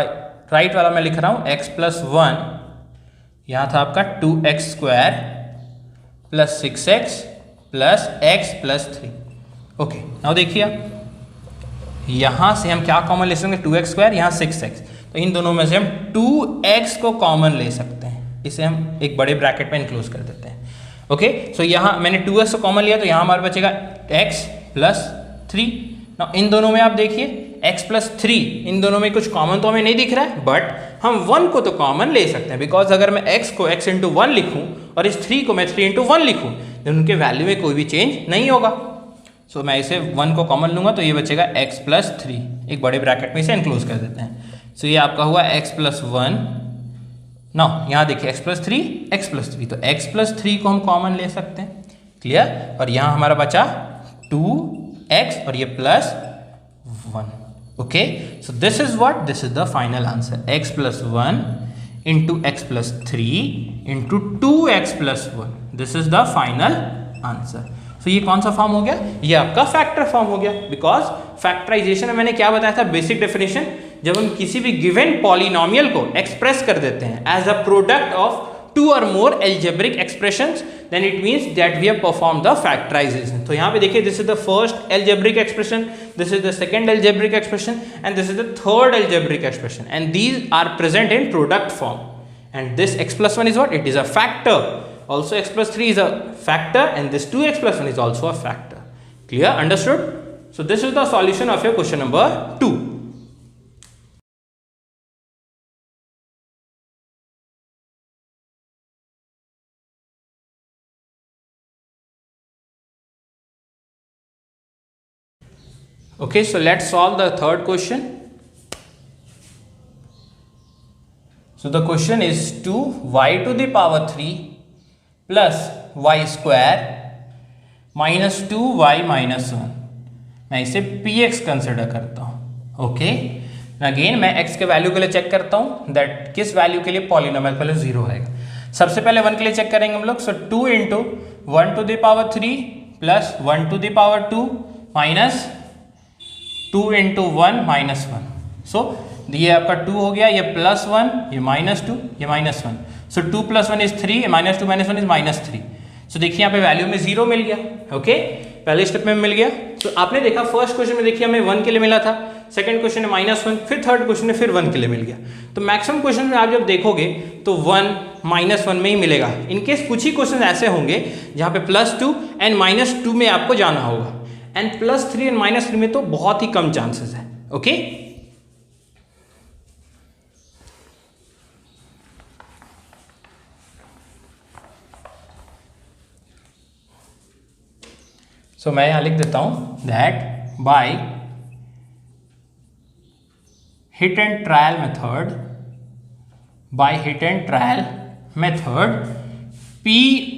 राइट वाला मैं लिख रहा हूँ x प्लस 1, यहाँ था आपका 2x square plus 6x plus x plus 3। Okay, now देखिए यहाँ से हम क्या कॉमन ले सकते हैं? 2x स्क्वायर, यहाँ 6x, तो इन दोनों में से हम 2x को कॉमन ले सकते हैं। इसे हम एक बड़े ब्रैकेट में इनक्लोज कर देते हैं। ओके, सो यहाँ मैंने 2x को कॉमन लिया तो यहाँ हमारे बचेगा x प्लस 3। नाउ इन दोनों में आप देखिए x प्लस 3, इन दोनों में कुछ कॉमन तो हमें नहीं दिख रहा है, बट हम 1 को तो कॉमन ले सकते हैं बिकॉज अगर मैं x को x इंटू 1 लिखूँ और इस 3 को मैं 3 इंटू 1 लिखूँ तो उनके वैल्यू में कोई भी चेंज नहीं होगा। सो मैं इसे 1 को कॉमन लूंगा तो ये बचेगा x प्लस 3, एक बड़े ब्रैकेट में इसे इनक्लोज कर देते हैं। सो ये आपका हुआ x प्लस 1। नाउ यहाँ देखिए x प्लस 3, x प्लस 3, तो x प्लस 3 को हम कॉमन ले सकते हैं। क्लियर? और यहाँ हमारा बचा 2x और ये plus 1। Okay, so this is what, this is the final answer, x plus 1 into x plus 3 into 2x plus 1, this is the final answer. तो ये कौन सा फॉर्म हो गया? ये आपका फैक्टर फॉर्म हो गया बिकॉज फैक्टराइजेशन में मैंने क्या बताया था, बेसिक डेफिनेशन, जब हम किसी भी गिवन पॉलिनोमियल को एक्सप्रेस कर देते हैं as a product of 2 or more algebraic expressions, then it means that we have performed the factorization. तो यहाँ पे देखिए this is the first algebraic expression, this is the second algebraic expression and this is the third algebraic expression, and these are present in product form. And this x plus 1 is what? It is a factor. Also x plus 3 is a factor and this 2x plus 1 is also a factor. Clear? Understood? So this is the solution of your question number 2. Okay, so let's solve the third question. So the question is 2y to the power 3 plus y square -2y -1, मैं इसे px consider करता हूँ। Okay, again मैं x के value के लिए check करता हूँ दैट किस वैल्यू के लिए पॉलिनोमियल पहले 0 आएगा। सबसे पहले 1 के लिए चेक करेंगे हम लोग। So 2 into 1 to the power 3 plus 1 to the power 2 minus 2 into 1 minus 1। So ये आपका 2 हो गया, ये +1, ये -2, ये -1। सो 2 + 1 इज 3, -2 - 1 इज -3। सो देखिए यहाँ पे वैल्यू में 0 मिल गया। ओके, पहले स्टेप में मिल गया। तो आपने देखा फर्स्ट क्वेश्चन में देखिए हमें 1 के लिए मिला था, सेकंड क्वेश्चन में -1, फिर थर्ड क्वेश्चन में फिर 1 के लिए मिल गया। तो मैक्सिमम क्वेश्चन में आप जब देखोगे तो 1 -1 में ही मिलेगा। इनकेस कुछ ही क्वेश्चन ऐसे होंगे जहाँ पे +2 एंड -2 में आपको जाना होगा, एंड +3 एंड -3 में तो बहुत ही कम चांसेस है। ओके, सो मैं यहाँ लिख देता हूँ that by hit and trial method P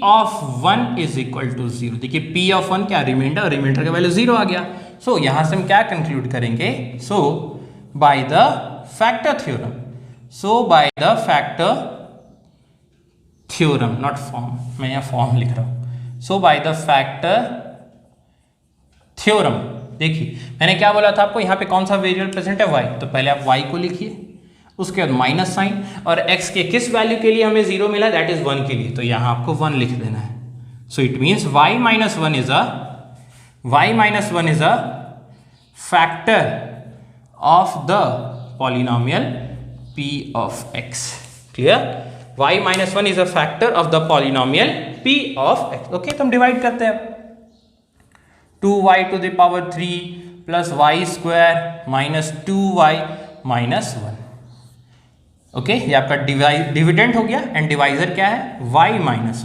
of 1 is equal to 0। देखिए P of 1 क्या, रिमाइंडर का वैल्यू 0 आ गया। सो यहाँ से हम क्या कंक्लूड करेंगे, so by the factor theorem, not form, मैं यहाँ फॉर्म लिख रहा हूँ। So by the factor theorem, देखिए मैंने क्या बोला था आपको, यहाँ पे कौन सा वेरिएबल प्रेजेंट है, y। तो पहले आप y को लिखिए, उसके बाद माइनस साइन, और x के किस वैल्यू के लिए हमें 0 मिला, दैट इज 1 के लिए, तो यहाँ आपको 1 लिख देना है। So it means y - 1 is a factor of the polynomial p of x। Clear, y - 1 is a factor of the polynomial p of x। Okay, तो हम डिवाइड करते हैं। 2y to the power 3 plus y square minus 2y minus 1। Okay, ये आपका dividend हो गया, and divisor क्या है, y -1।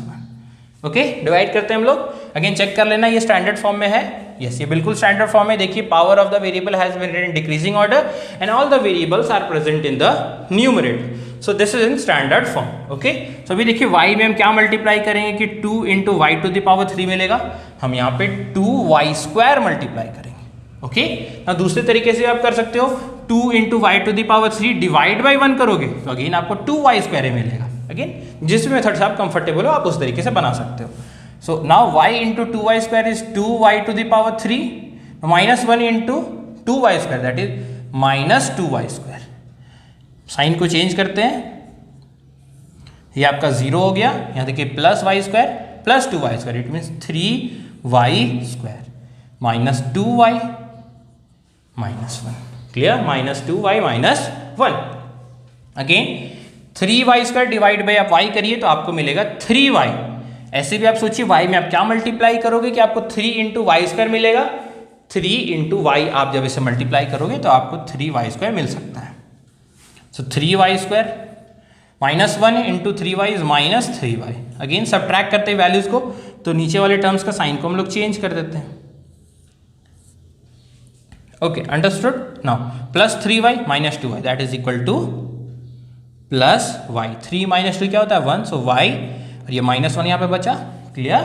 ओके, डिवाइड करते हैं हम लोग। अगेन चेक कर लेना ये स्टैंडर्ड फॉर्म में है। यस, ये बिल्कुल स्टैंडर्ड फॉर्म है। देखिए power of the variable has been written in decreasing order and all the variables are present in the numerator. So this is in standard form. Okay, so अभी देखिए y में हम क्या multiply करेंगे कि 2 into y to the power 3 मिलेगा, हम यहाँ पे 2y² मल्टीप्लाई करेंगे। ओके, ना दूसरे तरीके से आप कर सकते हो, 2 into y to the power 3 divide by 1 करोगे तो अगेन आपको 2y² ही मिलेगा। अगेन जिस मेथड से आप कंफर्टेबल हो आप उस तरीके से बना सकते हो। So now y into 2y² is 2y to the power 3 -1 into 2y² that is -2y²। Sign को चेंज करते हैं, ये आपका 0 हो गया, यहाँ देखिए +y² plus 2y², it means 3y² minus 2y -1। Clear, -2y -1। Again 3y² divide by आप y करिए तो आपको मिलेगा 3y। ऐसे भी आप सोचिए y में आप क्या मल्टीप्लाई करोगे कि आपको 3 इंटू y² मिलेगा। 3 इंटू y आप जब इसे मल्टीप्लाई करोगे तो आपको 3y² मिल सकता है। सो 3y² -1 into 3y is -3y। Again subtract करते हैं वैल्यूज को, तो नीचे वाले टर्म्स का साइन को हम लोग चेंज कर देते हैं। Okay, understood. Now +3y -2y that is equal to +y। 3 - 2 क्या होता है, 1। सो y, और ये -1 यहाँ पे बचा। क्लियर।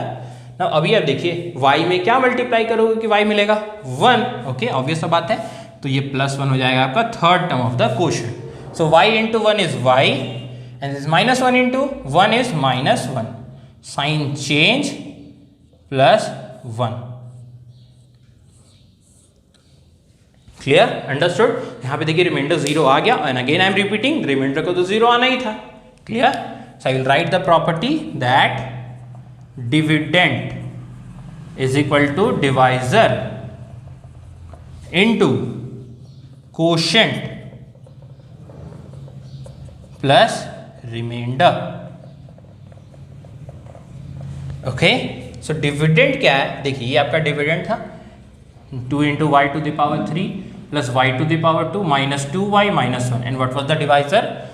नाउ अभी आप देखिए y में क्या मल्टीप्लाई करोगे कि y मिलेगा 1। ओके, ऑब्वियस सा बात है, तो ये +1 हो जाएगा आपका third term of the quotient. So y into 1 is y and this -1 into 1 is -1, sign change +1। Clear, understood. यहाँ पे देखिए रिमाइंडर 0 आ गया, and again I am repeating remainder को तो 0 आना ही था। Clear, so I will write the property that dividend is equal to divisor into quotient plus remainder. Okay, so dividend क्या है, देखिए ये आपका डिविडेंड था 2 into y to the power 3 plus y to the power 2 -2y -1, and what was the divisor,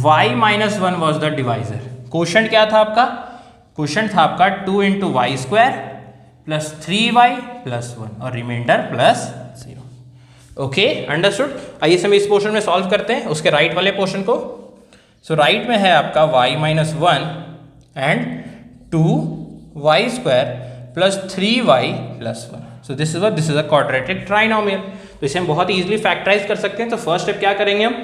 y -1 was the divisor. Quotient क्या था आपका, quotient था आपका 2 इंटू वाई² प्लस 3y प्लस 1 और रिमाइंडर +0। Okay, understood. आइए हम इस पोर्शन में सॉल्व करते हैं उसके राइट वाले पोर्शन को। सो राइट में है आपका y -1 and 2y² plus 3y plus 1। So this is a quadratic trinomial. तो इसे हम बहुत इजीली फैक्टराइज कर सकते हैं। तो फर्स्ट स्टेप क्या करेंगे हम,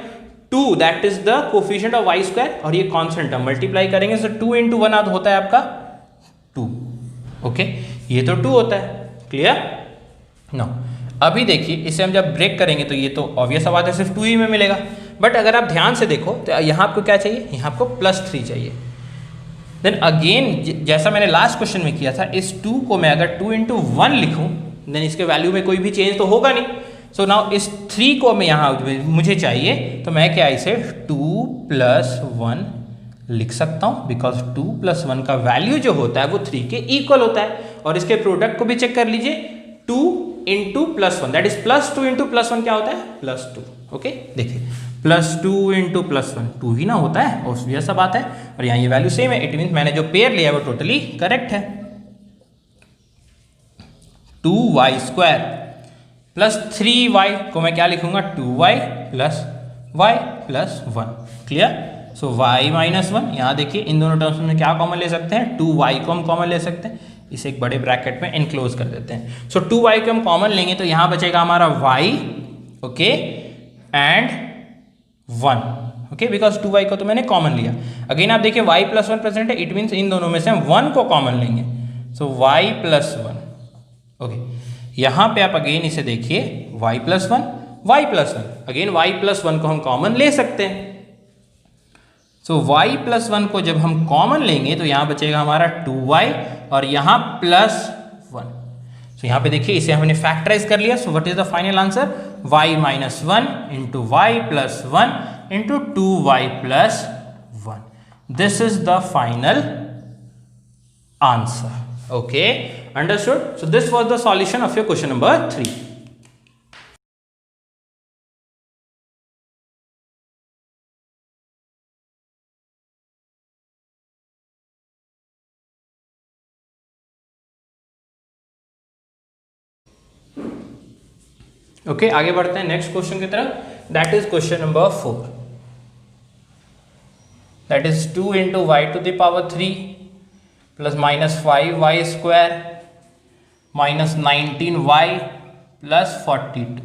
2 that is the coefficient of y square और ये कांस्टेंट हम मल्टीप्लाई करेंगे। सो 2 इंटू 1 होता है आपका 2। ओके, ये तो 2 होता है, क्लियर। नो, अभी देखिए इसे हम जब ब्रेक करेंगे तो ये तो ऑब्वियस बात है सिर्फ 2 ही में मिलेगा। बट अगर आप ध्यान से देखो तो यहाँ आपको क्या चाहिए, यहाँ आपको प्लस 3 चाहिए। देन अगेन जैसा मैंने लास्ट क्वेश्चन में किया था, इस 2 को मैं अगर 2 इंटू 1 लिखूँ देन इसके वैल्यू में कोई भी चेंज तो होगा नहीं। सो नाउ इस 3 को मैं यहाँ मुझे चाहिए तो मैं क्या इसे 2 प्लस 1 लिख सकता हूँ, बिकॉज 2 प्लस 1 का वैल्यू जो होता है वो 3 के इक्वल होता है। और इसके प्रोडक्ट को भी चेक कर लीजिए, 2 into plus 1 that is plus 2 into plus 1 क्या होता है, प्लस 2। ओके, देखिए प्लस 2 इंटू प्लस 1 2 ही ना होता है, और यह सब बात है। और यहाँ ये वैल्यू सेम है, इट मीन मैंने जो पेयर लिया है वो टोटली करेक्ट है। 2y स्क्वायर प्लस 3y को मैं क्या लिखूंगा, 2y plus y plus 1। Clear. So y minus 1, यहाँ देखिए इन दोनों टर्म्स में क्या कॉमन ले सकते हैं, 2y को हम कॉमन ले सकते हैं, इसे एक बड़े ब्रैकेट में इनक्लोज कर देते हैं। सो 2y को हम कॉमन लेंगे तो यहाँ बचेगा हमारा y, okay, and 1, okay, because 2y को तो मैंने कॉमन लिया। अगेन आप देखिए y प्लस 1 प्रेजेंट है, इट मीन्स इन दोनों में से हम 1 को कॉमन लेंगे। सो y प्लस 1, ओके, यहाँ पे आप अगेन इसे देखिए y plus 1 y plus 1, again y plus 1 को हम कॉमन ले सकते हैं। सो y प्लस 1 को जब हम कॉमन लेंगे तो यहाँ बचेगा हमारा 2y और यहाँ प्लस 1। सो यहाँ पे देखिए इसे हमने फैक्टराइज कर लिया। So what is the final answer, y minus 1 into y plus 1 into 2y plus 1। This is the final answer. Okay, understood? So this was the solution of your question number 3. Okay, आगे बढ़ते हैं next question की तरफ। That is question number 4, that is 2 into y to the power 3 plus minus 5y square minus 19y plus 42।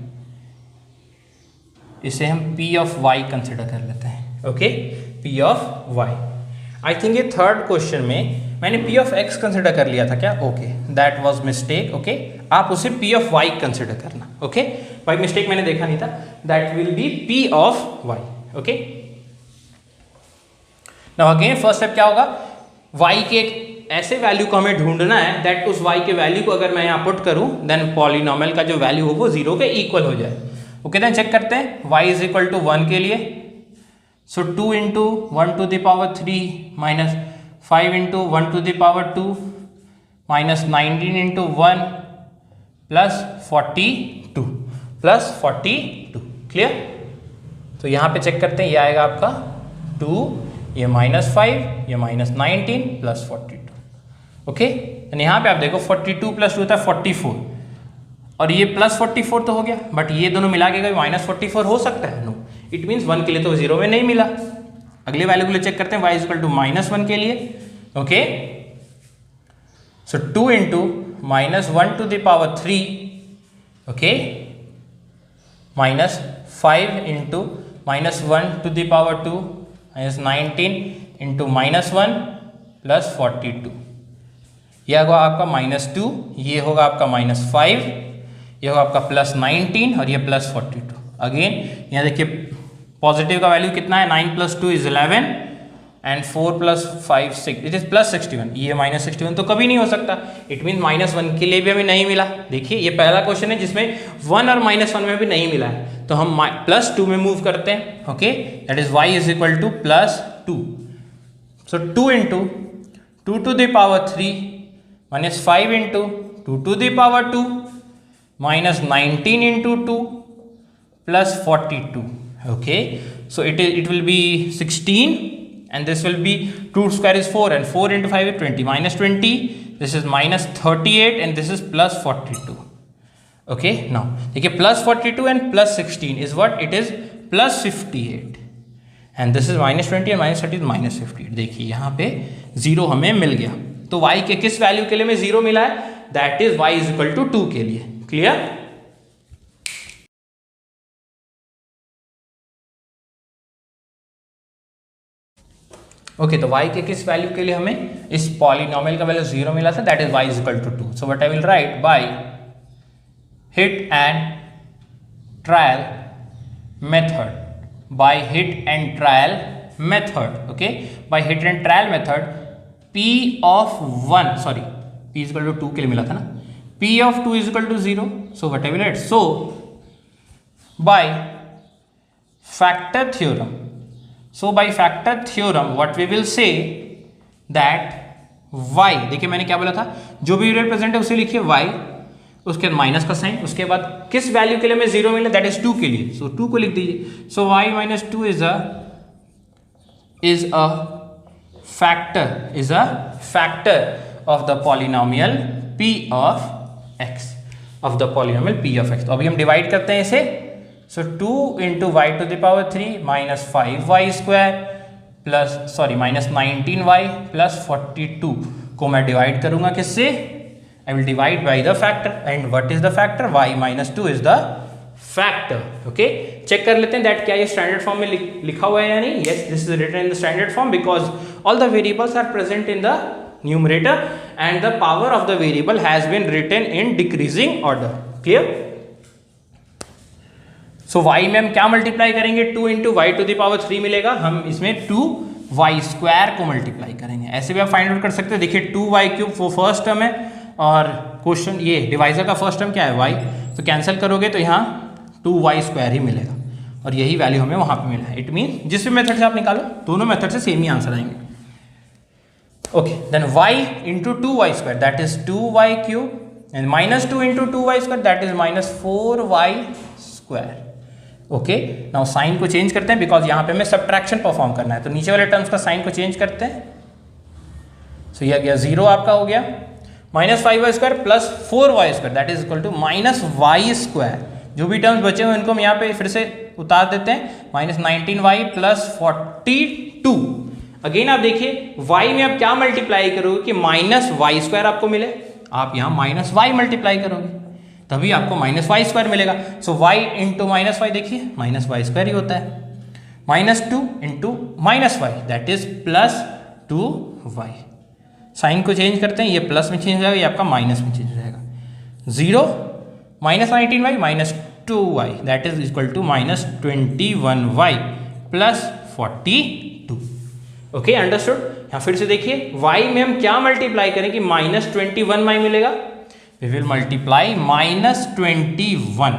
इसे हम p of y consider कर लेते हैं। Okay, p of y। I think ये थर्ड क्वेश्चन में मैंने p ऑफ x कंसिडर कर लिया था क्या, okay, that was mistake. Okay, आप उसे p ऑफ y कंसिडर करना। ओके, बाय मिस्टेक मैंने देखा नहीं था, that will be p of y। Okay, now again first step क्या होगा, y के एक ऐसे वैल्यू को हमें ढूंढना है दैट उस y के वैल्यू को अगर मैं यहाँ पुट करूँ देन पॉलिनोमियल का जो वैल्यू हो वो 0 के इक्वल हो जाए। ओके, देन चेक करते हैं y इज इक्वल टू 1 के लिए। So 2 into 1 to the power 3 minus 5 into 1 to the power 2 minus 19 into 1 plus 42 plus 42। Clear. तो यहाँ पे चेक करते हैं, ये आएगा आपका 2, ये माइनस 5, ये माइनस 19 प्लस 42। ओके, यहाँ पे आप देखो 42 प्लस 2 होता है 44 और ये प्लस 44 तो हो गया, बट ये दोनों मिला के माइनस 44 हो सकता है, नो, इट मीन्स 1 के लिए तो 0 में नहीं मिला। अगले वैल्यू के लिए चेक करते हैं, y is equal to minus 1 के लिए। Okay, so 2 into minus 1 to the power 3, okay, minus 5 into minus 1 to the power 2 minus 19 into minus 1 plus 42। यह होगा आपका माइनस 2, ये होगा आपका माइनस 5, ये होगा आपका प्लस 19 और ये प्लस 42। अगेन यहाँ देखिए पॉजिटिव का वैल्यू कितना है, 9 plus 2 is 11 and 4 plus 5 6, it is plus 61। ये माइनस 61 तो कभी नहीं हो सकता, इट मीन माइनस 1 के लिए भी हमें नहीं मिला। देखिए ये पहला क्वेश्चन है जिसमें 1 और माइनस 1 में भी नहीं मिला है, तो हम प्लस 2 में मूव करते हैं। Okay, that is y is equal to plus 2। So 2 into 2 to the power 3 minus 5 into 2 to the power 2 minus 19 into 2 plus 42। Okay, so it will be 16 and this will be 2 square is 4 and 4 into 5 is 20 minus 20, this is minus 38 and this is plus 42. Okay, now देखिए plus 42 and plus 16 is what it is, plus 58 and this is minus 20 and minus 30 is minus 58। देखिए यहाँ पे 0 हमें मिल गया। तो y के किस value के लिए हमें 0 मिला है, that is y is equal to 2 के लिए। क्लियर? ओके, तो y के किस वैल्यू के लिए हमें इस पॉलिनोमियल का वैल्यू 0 मिला था, that is y is equal to 2। So what I will write, by hit and trial method, by hit and trial method, okay, by hit and trial method p of 1, sorry, p is equal to 2 के लिए मिला था ना, p of 2 is equal to 0, so what I will write, so by factor theorem, so by factor theorem what we will say that y, देखिए मैंने क्या बोला था, जो भी रिप्रेजेंट है उसे लिखिए y, उसके बाद माइनस का साइन, उसके बाद किस वैल्यू के लिए हमें 0 मिला, दैट इज 2 के लिए, सो 2 को लिख दीजिए। सो y माइनस 2 is a factor of the polynomial p of x, of the polynomial p of x। तो अभी हम डिवाइड करते हैं इसे, so 2 into y to the power 3 minus 5y square plus sorry minus 19y plus 42 को मैं divide करूंगा किससे, I will divide by the factor, and what is the factor, y minus 2 is the factor, okay। Check कर लेते हैं that क्या ये standard form में लिखा हुआ है या नहीं। yes, this is written in the standard form because all the variables are present in the numerator and the power of the variable has been written in decreasing order, clear। so y में हम क्या multiply करेंगे, 2 into y to the power 3 मिलेगा, हम इसमें 2y square को multiply करेंगे, ऐसे भी आप फाइंड आउट कर सकते हैं। देखिए 2y क्यूब वो फर्स्ट टर्म है और क्वेश्चन ये डिवाइजर का फर्स्ट टर्म क्या है y, तो कैंसिल करोगे तो यहाँ 2y स्क्वायर ही मिलेगा और यही वैल्यू हमें वहाँ पे मिला है। इट मीन जिस भी मेथड से आप निकालो दोनों मेथड से सेम ही आंसर आएंगे। Okay, then y into 2y square that is 2y cube and minus 2 into 2y square that is minus 4y square. Okay, now sign को चेंज करते हैं बिकॉज यहाँ पे हमें सब्ट्रैक्शन परफॉर्म करना है, तो नीचे वाले टर्म्स का साइन को चेंज करते हैं। सो यह गया 0 आपका हो गया, minus 5y square plus 4y square that is equal to minus y square. जो भी टर्म्स बचे हुए उनको हम यहाँ पे फिर से उतार देते हैं, माइनस 19y प्लस 42। अगेन आप देखिए y में आप क्या मल्टीप्लाई करोगे कि माइनस y स्क्वायर आपको मिले, आप यहाँ माइनस y मल्टीप्लाई करोगे तभी आपको माइनस y स्क्वायर मिलेगा। So y into minus y, देखिए माइनस y स्क्वायर ही होता है, minus 2 into minus y that is plus 2y। Sign को चेंज करते हैं, ये प्लस में चेंज हो जाएगा, ये आपका माइनस में चेंज हो जाएगा। 0 minus 19y minus 2y that is equal to minus 21y plus 42। Okay, understood. यहाँ फिर से देखिए y में हम क्या मल्टीप्लाई करें कि माइनस 21y मिलेगा, we will multiply minus 21।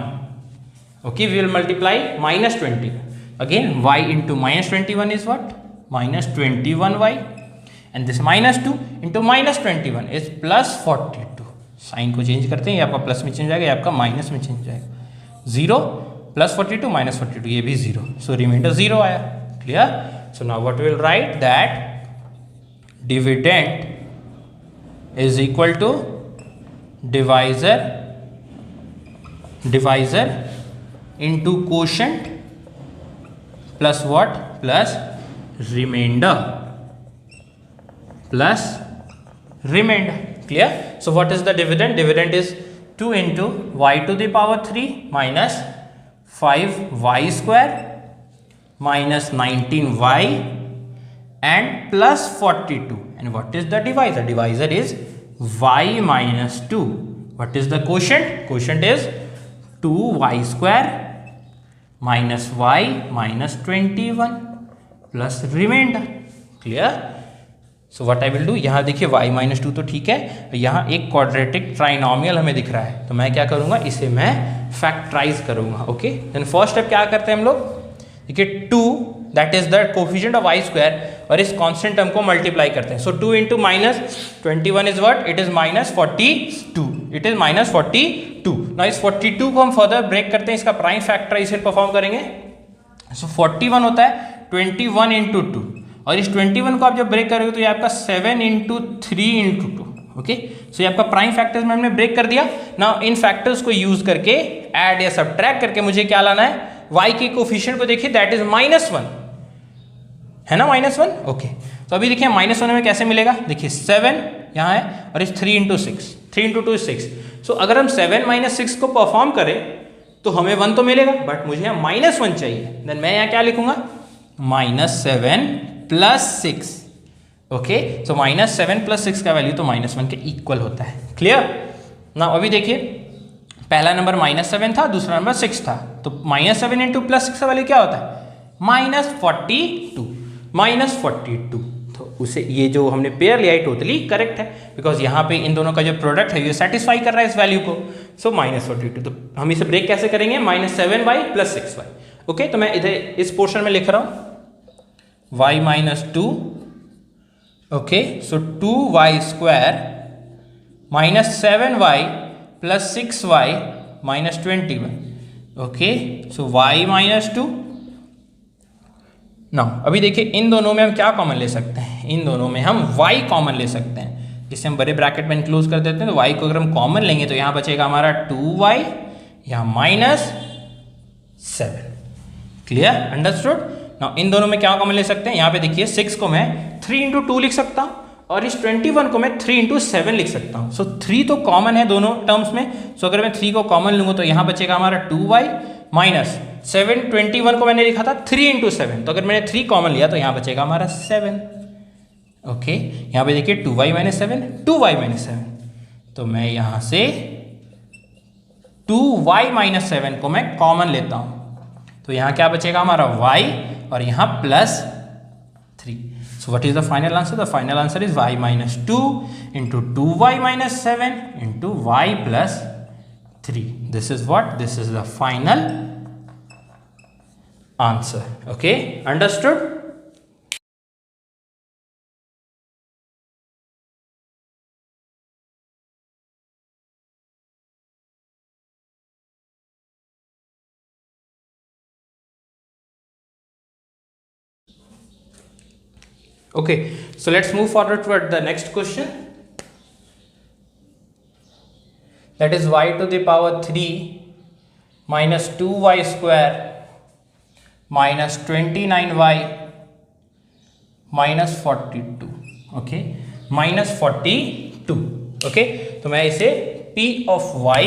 Okay, we will multiply minus 20। Again y into minus 21 is what, minus 21y and this minus 2 into minus 21 is plus 42। Sign को चेंज करते हैं, ये आपका प्लस में चेंज जाएगा, ये आपका माइनस में चेंज जाएगा। 0 प्लस 42 माइनस 42, ये भी 0, सो रिमाइंडर 0 आया। Clear? So now what will write that dividend is equal to divisor into quotient plus what, plus remainder plus remainder। clear? so what is the dividend? Dividend is 2 into y to the power 3 minus 5y square minus 19y and plus 42। and what is the divisor? Divisor is y minus 2। what is the quotient? Quotient is 2y square minus y minus 21 plus remainder। clear? So what I will do, यहाँ देखिए y माइनस 2 तो ठीक है, यहाँ एक quadratic trinomial हमें दिख रहा है, तो मैं क्या करूँगा, इसे मैं फैक्टराइज करूँगा। ओके, देन फर्स्ट स्टेप क्या करते हैं हम लोग, देखिए 2 that is the coefficient of y square और इस कांस्टेंट टर्म को मल्टीप्लाई करते हैं। सो 2 into minus 21 is what, it is minus 42, it is minus 42। ना इस 42 को हम फर्दर ब्रेक करते हैं, इसका प्राइम फैक्टराइजेशन परफॉर्म करेंगे। सो 41 होता है 21 इंटू 2 और इस 21 को आप जब ब्रेक करोगे तो ये आपका 7 इंटू 3 इंटू 2। ओके, सो ये आपका प्राइम फैक्टर्स में हमने ब्रेक कर दिया। नाउ इन फैक्टर्स को यूज करके ऐड या सब्ट्रैक्ट करके मुझे क्या लाना है, y के कोफिशिएंट को देखिए दैट इज -1 है ना, -1। ओके, तो अभी देखिए -1 में कैसे मिलेगा, देखिए 7 यहाँ है और इस 3 इंटू 6, 3 इंटू 2 6। सो अगर हम 7 - 6 को परफॉर्म करें तो हमें 1 तो मिलेगा, बट मुझे यहाँ -1 चाहिए। देन मैं यहाँ क्या लिखूंगा, -7 + 6। ओके, सो -7 + 6 का वैल्यू तो -1 के इक्वल होता है। क्लियर ना। अभी देखिए पहला नंबर -7 था, दूसरा नंबर 6 था, तो -7 इंटू +6 का वैल्यू क्या होता है, -42, -42। तो उसे ये जो हमने पेयर लिया है टोटली करेक्ट है, बिकॉज यहाँ पे इन दोनों का जो प्रोडक्ट है ये सेटिस्फाई कर रहा है इस वैल्यू को। सो -42, तो हम इसे ब्रेक कैसे करेंगे, -7y + 6y। ओके, तो मैं इधर इस पोर्शन में लिख रहा हूँ y - 2। ओके, सो 2y² -7y + 6y - 21। ओके, सो y - 2। नाउ अभी देखिए इन दोनों में हम क्या कॉमन ले सकते हैं, इन दोनों में हम y कॉमन ले सकते हैं, जिसे हम बड़े ब्रैकेट में इंक्लूड कर देते हैं। तो y को अगर हम कॉमन लेंगे तो यहाँ बचेगा हमारा 2y, यहाँ -7। Clear, understood. नाउ इन दोनों में क्या कॉमन ले सकते हैं, यहाँ पे देखिए 6 को मैं 3 इंटू 2 लिख सकता हूँ और इस 21 को मैं 3 इंटू 7 लिख सकता हूँ। सो 3 तो कॉमन है दोनों टर्म्स में। सो अगर मैं 3 को कॉमन लूँगा तो यहाँ बचेगा हमारा 2y -7। 21 को मैंने लिखा था 3 इंटू 7, तो अगर मैंने 3 कॉमन लिया तो यहाँ बचेगा हमारा 7। ओके, यहाँ पे देखिए 2y - 7, 2y - 7, तो मैं यहाँ से 2y - 7 को मैं कॉमन लेता हूँ, तो यहाँ क्या बचेगा हमारा y और यहाँ +3। So what is the final answer? The final answer is y - 2 into 2y - 7 into y + 3. This is what? This is the final answer. Okay, understood? Okay, so let's move forward toward the next question. That is y to the power 3 minus 2y square minus 29y minus 42. Okay, minus 42. Okay, तो मैं इसे p of y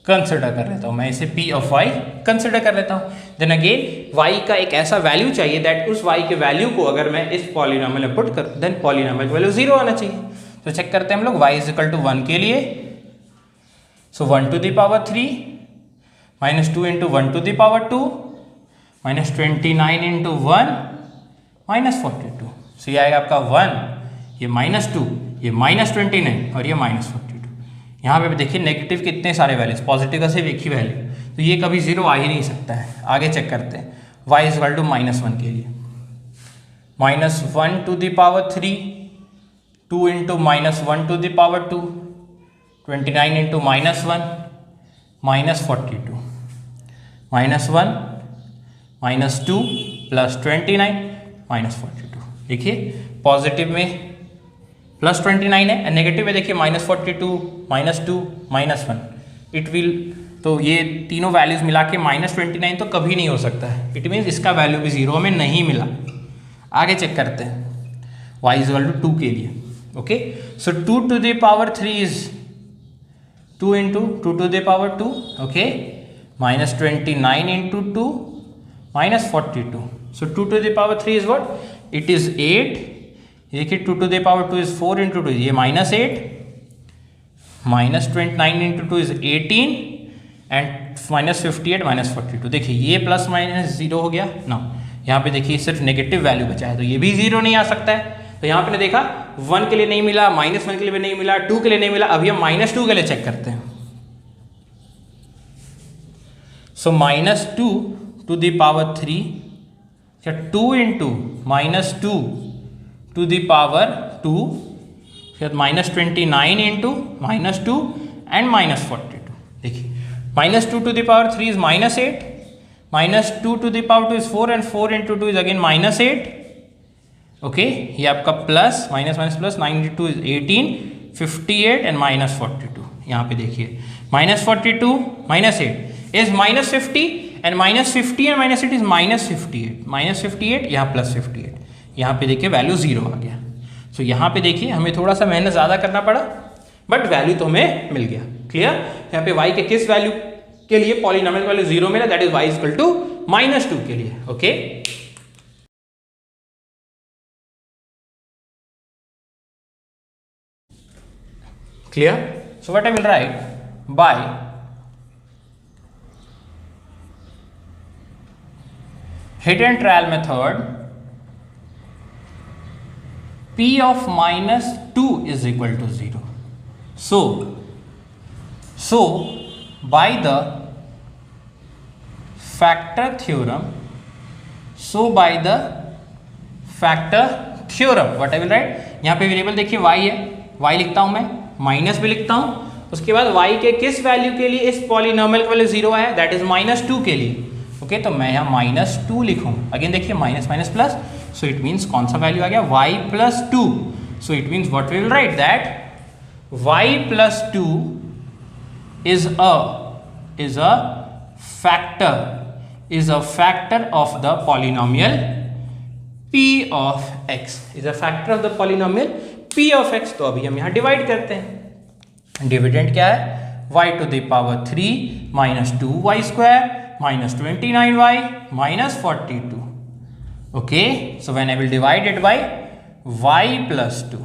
consider कर लेता हूँ, मैं इसे p of y consider कर लेता हूँ। देन अगेन y का एक ऐसा वैल्यू चाहिए दैट उस y के वैल्यू को अगर मैं इस पॉलिनोमियल में पुट करूँ देन पॉलिनोमियल का वैल्यू 0 आना चाहिए। तो चेक करते हैं हम लोग y = 1 के लिए। सो 1 to the power 3 minus 2 into 1 to the power 2 minus 29 into 1 minus 42। सो ये आएगा आपका 1, ये -2, ये -29 और ये -42। यहाँ पे भी देखिए नेगेटिव कितने सारे वैल्यूज, पॉजिटिव का सिर्फ एक ही वैल्यू, तो ये कभी 0 आ ही नहीं सकता है। आगे चेक करते हैं y = -1 के लिए। -1 to the power 3, 2 into -1 to the power 2, 29 into -1 -42, -1 -2 + 29 -42। देखिए पॉजिटिव में +29 है एंड नेगेटिव में देखिए -42 -2 -1। इट विल, तो ये तीनों वैल्यूज मिला के -29 तो कभी नहीं हो सकता है। इट मीन्स इसका वैल्यू भी 0 में नहीं मिला। आगे चेक करते हैं y = 2 के लिए। Okay, so 2 to the power 3 is 2 into 2 to the power 2। Okay, -29 into 2 -42। So 2 to the power 3 is what, it is 8। देखिए 2 to the power 2 is 4 into 2, ये -8, -29 into 2 is 18 एंड -58 -42। देखिए ये ±0 हो गया ना। यहाँ पे देखिए सिर्फ नेगेटिव वैल्यू बचा है, तो ये भी 0 नहीं आ सकता है। तो यहाँ पे देखा 1 के लिए नहीं मिला, -1 के लिए भी नहीं मिला, 2 के लिए नहीं मिला। अभी हम -2 के लिए चेक करते हैं। सो -2 to the power 3 या 2 into -2 to the power 2, फिर -29 into -2 and -42। देखिए -2 to the power 3 is -8, -2 to the power 2 is 4 and 4 into 2 is again -8। Okay, ये आपका प्लस -+, 9 into 2 is 18, 58 and -42। यहाँ पे देखिए -42 -8 is -50 and -50 and -8 is -58, -58 यहाँ +58। यहाँ पे देखिए वैल्यू 0 आ गया। सो यहाँ पे देखिए हमें थोड़ा सा मेहनत ज़्यादा करना पड़ा, बट वैल्यू तो हमें मिल गया। क्लियर? यहाँ पे y के किस वैल्यू के लिए पॉलिनोमियल वैल्यू 0 मिला, that is y equal to -2 के लिए। Okay, clear? So what I will write, by hidden trial method p of -2 is equal to 0. So by the factor theorem, what I will write, यहाँ पे variable देखिए y है, y लिखता हूँ मैं, minus भी लिखता हूँ, उसके बाद y के किस वैल्यू के लिए इस पॉलिनोमियल का वैल्यू 0 आया, दैट इज -2 के लिए। ओके, तो मैं यहाँ -2 लिखूँ। अगेन देखिए minus minus plus, so it means कौन सा वैल्यू आ गया, y + 2। So it means what we will write, that y + 2 is a factor of the polynomial p of x, is a factor of the polynomial p of x। तो अभी हम यहाँ divide करते हैं। डिविडेंड क्या है, y to the power 3 - 2y square -29y -42। Okay, so when I will divide it by y + 2।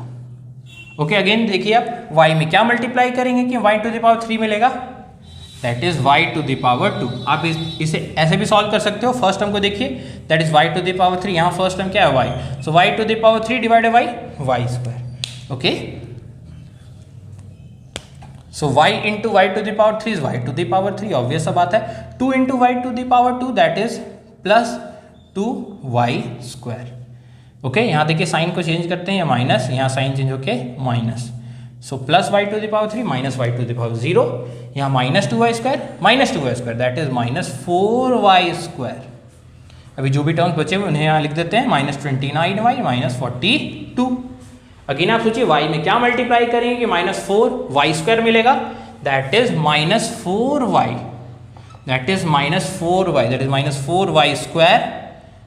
Okay, again देखिए आप y में क्या मल्टीप्लाई करेंगे कि y to the power 3 मिलेगा, that is y to the power 2। आप इसे ऐसे भी सॉल्व कर सकते हो। फर्स्ट टर्म को देखिए, that is y to the power 3, यहाँ फर्स्ट टर्म क्या है y, so y to the power 3 divided by y square. Okay, so y into y to the power 3 is y to the power 3, obvious सा बात है। 2 into y to the power 2 that is +2y square. Okay, यहाँ देखिए sign को change करते हैं, या minus, यहाँ साइन चेंज होके minus, so +y to the power 3 -y to the power 0, यहाँ -2y square that is -4y square. अभी जो भी टर्म्स बचे हुए उन्हें यहाँ लिख देते हैं, -29y -42। अगेन आप सोचिए y में क्या मल्टीप्लाई करेंगे कि -4y स्क्वायर मिलेगा, that is -4y, that is -4y square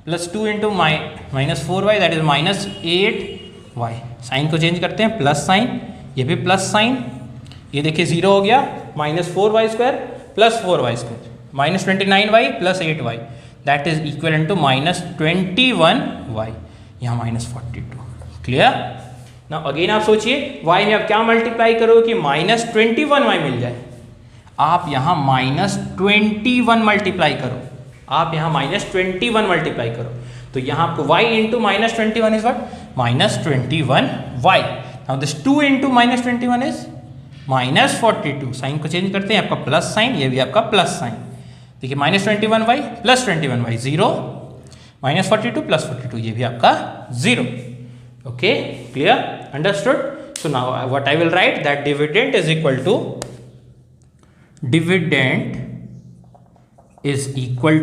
plus 2 into -4y that is -8y। Sign को चेंज करते हैं, प्लस साइन, ये भी प्लस साइन, ये देखिए 0 हो गया, -4y square plus 4y square -29y plus 8y that is equal to -21y, यहाँ -42। क्लियर? ना अगेन आप सोचिए y में अब क्या मल्टीप्लाई करो कि -21y मिल जाए। आप यहाँ -21 मल्टीप्लाई करो, आप यहाँ -21 मल्टीप्लाई करो, तो यहाँ आपको y into -21 is what, -21y। Now this 2 into -21 is -42। Sign को चेंज करते हैं, आपका प्लस साइन, ये भी आपका प्लस साइन। देखिए -21y + 21y 0, -42 + 42 ये भी आपका 0। Okay, clear, understood? So now what I will write, that dividend is equal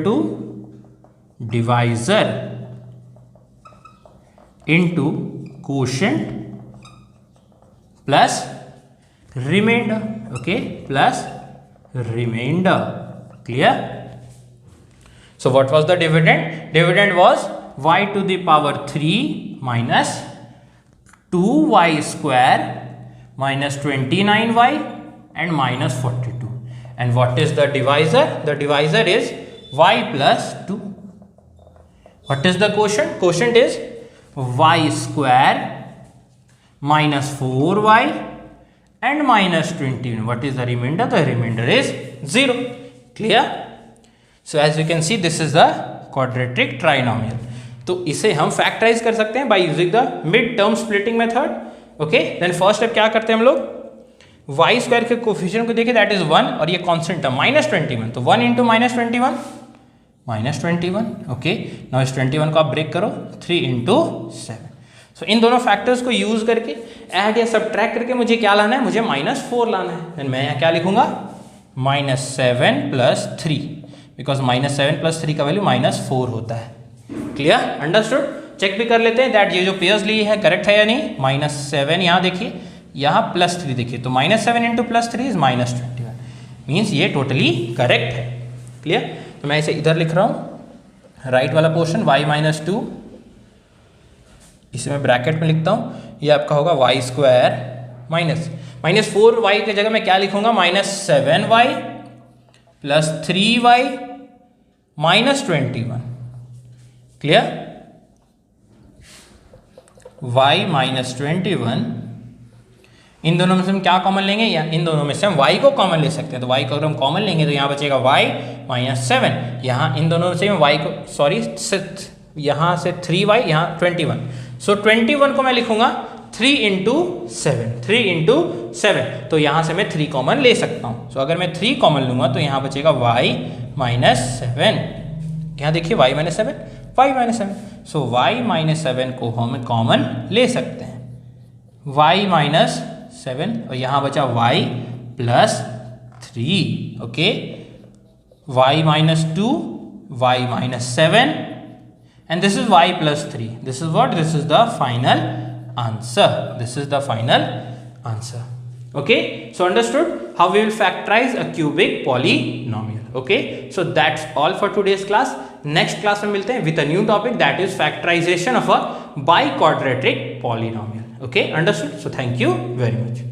to divisor into quotient plus remainder। okay, plus remainder। clear? So what was the dividend? Dividend was y to the power 3 minus 2y square minus 29y and minus 42। and what is the divisor? The divisor is y plus 2। what is the quotient? Quotient is y square minus 4y and minus 21। what is the remainder? The remainder is 0। clear? so as you can see this is the quadratic trinomial। तो इसे हम factorise कर सकते हैं by using the mid term splitting method। Okay, then first step क्या करते हैं हम लोग, y स्क्वायर के कोफिशिएंट को देखिए, दैट इज 1 और ये कांस्टेंट टर्म -21, तो 1 इंटू -21। ओके, नाउ इस 21 को आप ब्रेक करो, 3 इंटू 7। सो इन दोनों फैक्टर्स को यूज करके ऐड या सब्ट्रैक्ट करके मुझे क्या लाना है, मुझे -4 लाना है। देन मैं यहाँ क्या लिखूंगा, -7 + 3, बिकॉज -7 + 3 का वैल्यू -4 होता है। Clear, understood? चेक भी कर लेते हैं दैट ये जो पेयर्स लिए है करेक्ट है या नहीं। -7 यहाँ देखिए, यहाँ +3 देखिए, तो -7 इंटू +3 इज -21, मीन्स ये टोटली करेक्ट है। क्लियर? तो मैं इसे इधर लिख रहा हूँ, राइट वाला पोर्शन y -2 इसे मैं ब्रैकेट में लिखता हूँ, ये आपका होगा वाई स्क्वायर माइनस 4y की जगह मैं क्या लिखूंगा, -7y plus 3y minus 21। Clear? y minus 21, इन दोनों में से हम क्या कॉमन लेंगे, या इन दोनों में से हम y को कॉमन ले सकते हैं। तो y को अगर हम कॉमन लेंगे तो यहाँ बचेगा y माइनस 7, यहाँ इन दोनों में से हम y को यहाँ से 3y, यहाँ 21, सो 21 को मैं लिखूंगा 3 इंटू 7, तो यहाँ से मैं 3 कॉमन ले सकता हूँ। सो अगर मैं 3 कॉमन लूंगा तो यहाँ बचेगा y माइनस 7, यहाँ देखिए y माइनस 7, सो y माइनस 7 को हम कॉमन ले सकते हैं, y माइनस 7 और यहाँ बचा y प्लस 3, ओके, y माइनस 2, y minus 7 and this is y plus 3. This is what? This is the final answer. This is the final answer. Okay, so understood how we will factorize a cubic polynomial. Okay, so that's all for today's class. Next class में मिलते हैं with a new topic, that is factorization of a biquadratic polynomial. Okay, understood? So thank you very much.